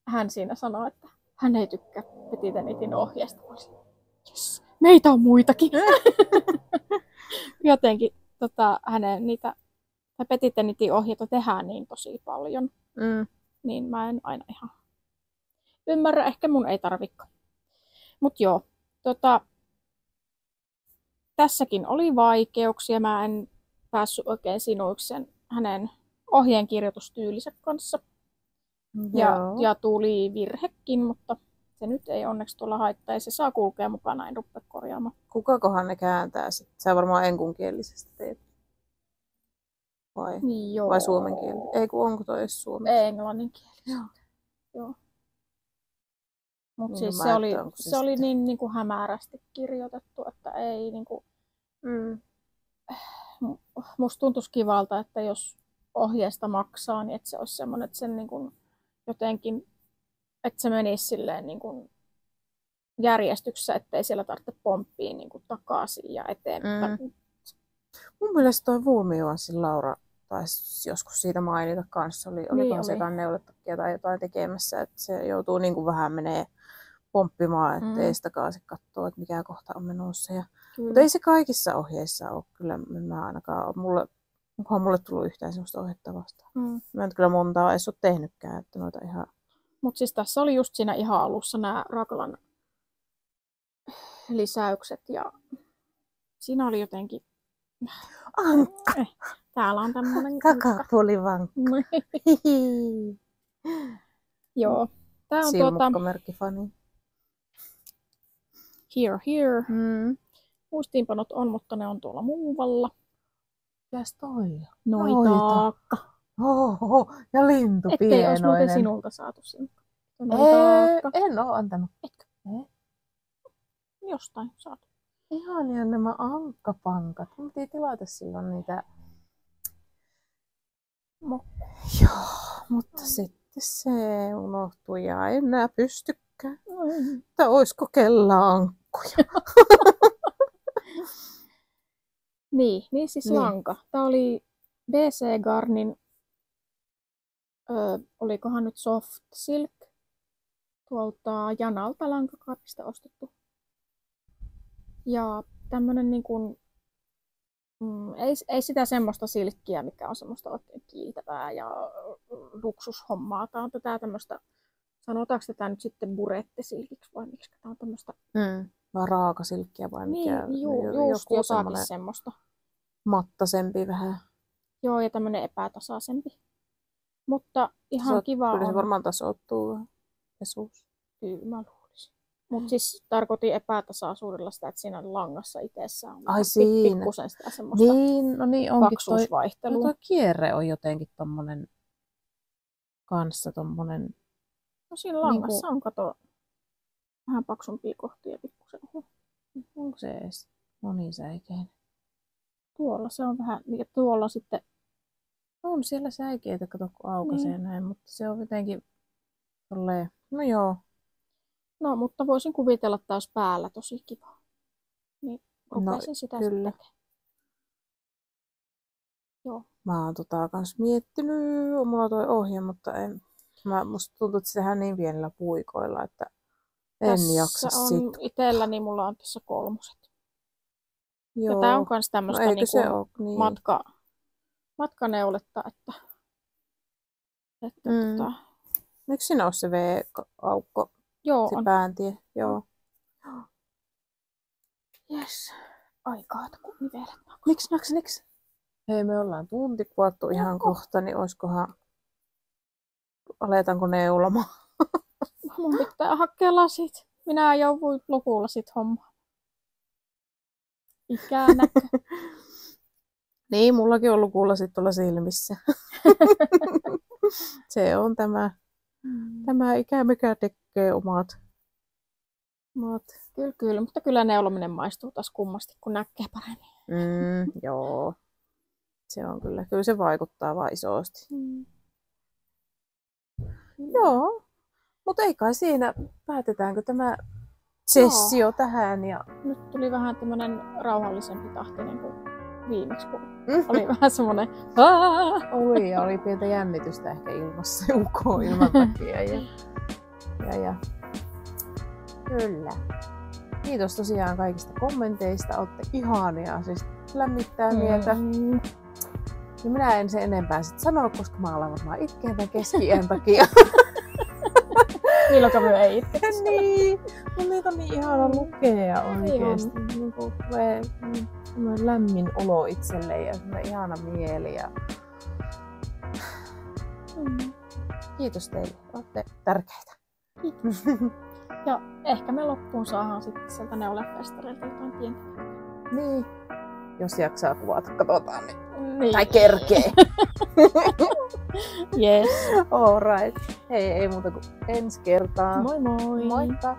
Speaker 1: hän siinä sanoi, että hän ei tykkää Petitenitin ohjeesta. Yes, meitä on muitakin. Jotenkin hänen niitä Petitenitin ohjeita tehdään niin tosi paljon. Niin mä en aina ihan ymmärrä. Ehkä mun ei tarvikaan. Mut joo, tässäkin oli vaikeuksia. Mä en päässyt oikein sinuiksi hänen ohjeenkirjoitustyylinsä kanssa. Ja tuli virhekin, mutta se nyt ei onneksi tuolla haittaa. Ja se saa kulkea mukana, en rupea korjaamaan.
Speaker 2: Kukakohan ne kääntää sitten? Sä varmaan enkunkielisesti teet. Vai suomen kieli? Ei kun onko toi edes suomen?
Speaker 1: Englannin kieli. Joo. Mutta siis se oli niin kuin hämärästi kirjoitettu, että ei niinku. Musta tuntuisi kivalta, että jos ohjeesta maksaa, niin että se olisi semmoinen, että sen niinku jotenkin, että se menisi silleen niinku järjestyksessä, ettei siellä tarvitse pomppia niinku takaisin ja eteenpäin.
Speaker 2: Mun mielestä toi Vuumijuanssin Laura taisi joskus siitä mainita kanssa. Olikohan se kanneuletakia tai jotain tekemässä, että se joutuu niinku vähän menee pomppimaan, ettei sitä takaisin katsoa, että mikä kohta on menossa. Mutta ei se kaikissa ohjeissa ole. Kyllä mä ainakaan onkohan mulle tullut yhtään sellaista ohjetta vastaan. Mä en kyllä montaa edes ole tehnytkään, että noita ihan.
Speaker 1: Mutta siis tässä oli just siinä ihan alussa nämä Raglan lisäykset ja siinä oli jotenkin.
Speaker 2: Ankka!
Speaker 1: Täällä on tämmönen
Speaker 2: Kakapuolivankka.
Speaker 1: Joo. Tää on
Speaker 2: silmukkomerkkifani.
Speaker 1: Here. Muistiinpanot on, mutta ne on tuolla muualla.
Speaker 2: Mikäs toi?
Speaker 1: Noitaakka.
Speaker 2: Oho, ja lintu pienoinen.
Speaker 1: Ettei olisi muuten sinulta saatu sinne.
Speaker 2: En oo antanut.
Speaker 1: Etkö? Jostain saatu.
Speaker 2: Ihania nämä ankkapankat. Mun piti tilata silloin niitä. Joo, mutta sitten se unohtui ja en enää pystykään. Että oisko kella ankkuja?
Speaker 1: niin siis lanka. Tää oli BC Garnin, olikohan nyt Soft Silk, tuolta Janalta lankakaapista ostettu. Ja tämmönen niin kuin Ei sitä semmoista silkkiä, mikä on semmoista oikein kiiltävää ja luksushommaa. Tämä on tätä tämmöistä, sanotaanko tätä nyt sitten burettesilkiksi vai miksi tämä on tämmöistä.
Speaker 2: Vaan raakasilkkiä vai mikä?
Speaker 1: Niin, just jotakin semmoista.
Speaker 2: Mattasempi vähän.
Speaker 1: Joo, ja tämmöinen epätasaisempi. Mutta ihan kiva
Speaker 2: kyllä
Speaker 1: on.
Speaker 2: Se varmaan tasoittuu pesuus.
Speaker 1: Kyllä mä luulisin. Mutta siis tarkoitin epätasaisuudella sitä, että siinä langassa itsessään on pikkusen sitä semmoista paksuusvaihtelua.
Speaker 2: Tuo kierre on jotenkin tommonen kanssa tommonen.
Speaker 1: No siinä langassa on, kato, vähän paksumpia kohtia pikkusen.
Speaker 2: Onko se edes monisäikeinen?
Speaker 1: Tuolla se on vähän, ja tuolla sitten.
Speaker 2: On siellä säikeitä, kato kun aukaisee näin, mutta se on jotenkin tolleen, no joo.
Speaker 1: No, mutta voisin kuvitella, että olisi päällä tosi kiva. Niin rupesin sitä kyllä sitten. Joo.
Speaker 2: Mä oon kans miettinyt, mulla toi ohje, mutta musta tuntuu, että se tehdään niin pienillä puikoilla, että en jaksa sit.
Speaker 1: Itselläni mulla on tässä 3.
Speaker 2: Joo.
Speaker 1: Ja tää on kans tämmöstä
Speaker 2: niin.
Speaker 1: matkaneuletta, että
Speaker 2: Eikö siinä ole se V-aukko?
Speaker 1: Joo,
Speaker 2: se
Speaker 1: on.
Speaker 2: pääntie, joo.
Speaker 1: Jes, aikaa, kun nivelet.
Speaker 2: Niks? Hei, me ollaan tunti kuvattu ihan kohta, niin oiskohan, aletaanko neulamaan?
Speaker 1: Mun pitää hakea lasit. Minä jouduin lukulasit hommaan. Ikänäkö.
Speaker 2: Niin, mullakin on lukulasit tuolla silmissä. Se on tämä ikä, mikä tekee omat.
Speaker 1: Kyllä, mutta kyllä neulominen maistuu taas kummasti, kun näkee paremmin.
Speaker 2: Joo. Se on kyllä se vaikuttaa vaan isosti. Joo, mutta ei kai siinä, päätetäänkö tämä sessio tähän. Ja
Speaker 1: nyt tuli vähän tämmönen rauhallisempi tahtinen kuin viimeksi, kun oli vähän semmonen
Speaker 2: oli pientä jännitystä ehkä ilmassa ilman takia. Ja. Kyllä. Kiitos tosiaan kaikista kommenteista, olette ihania, siis lämmittää mieltä. Ja minä en sen enempää sit sanoa, koska mä alan varmaan itkeä tämän keski-iän takia.
Speaker 1: Milloinka me ei itke.
Speaker 2: Niin, mutta niitä on niin ihana lukea oikeesti. Tulee lämmin olo itselle ja semmoinen ihana mieli. Ja kiitos teille, olette tärkeitä.
Speaker 1: Kiitos. Ja ehkä me loppuun saadaan sitten sieltä neulefestareilta jotain pientä.
Speaker 2: Niin, jos jaksaa kuvata, katsotaan
Speaker 1: niin.
Speaker 2: Tai kerkee.
Speaker 1: Yes.
Speaker 2: Alright. Hei, ei muuta kuin ensi kertaa.
Speaker 1: Moi moi.
Speaker 2: Moikka.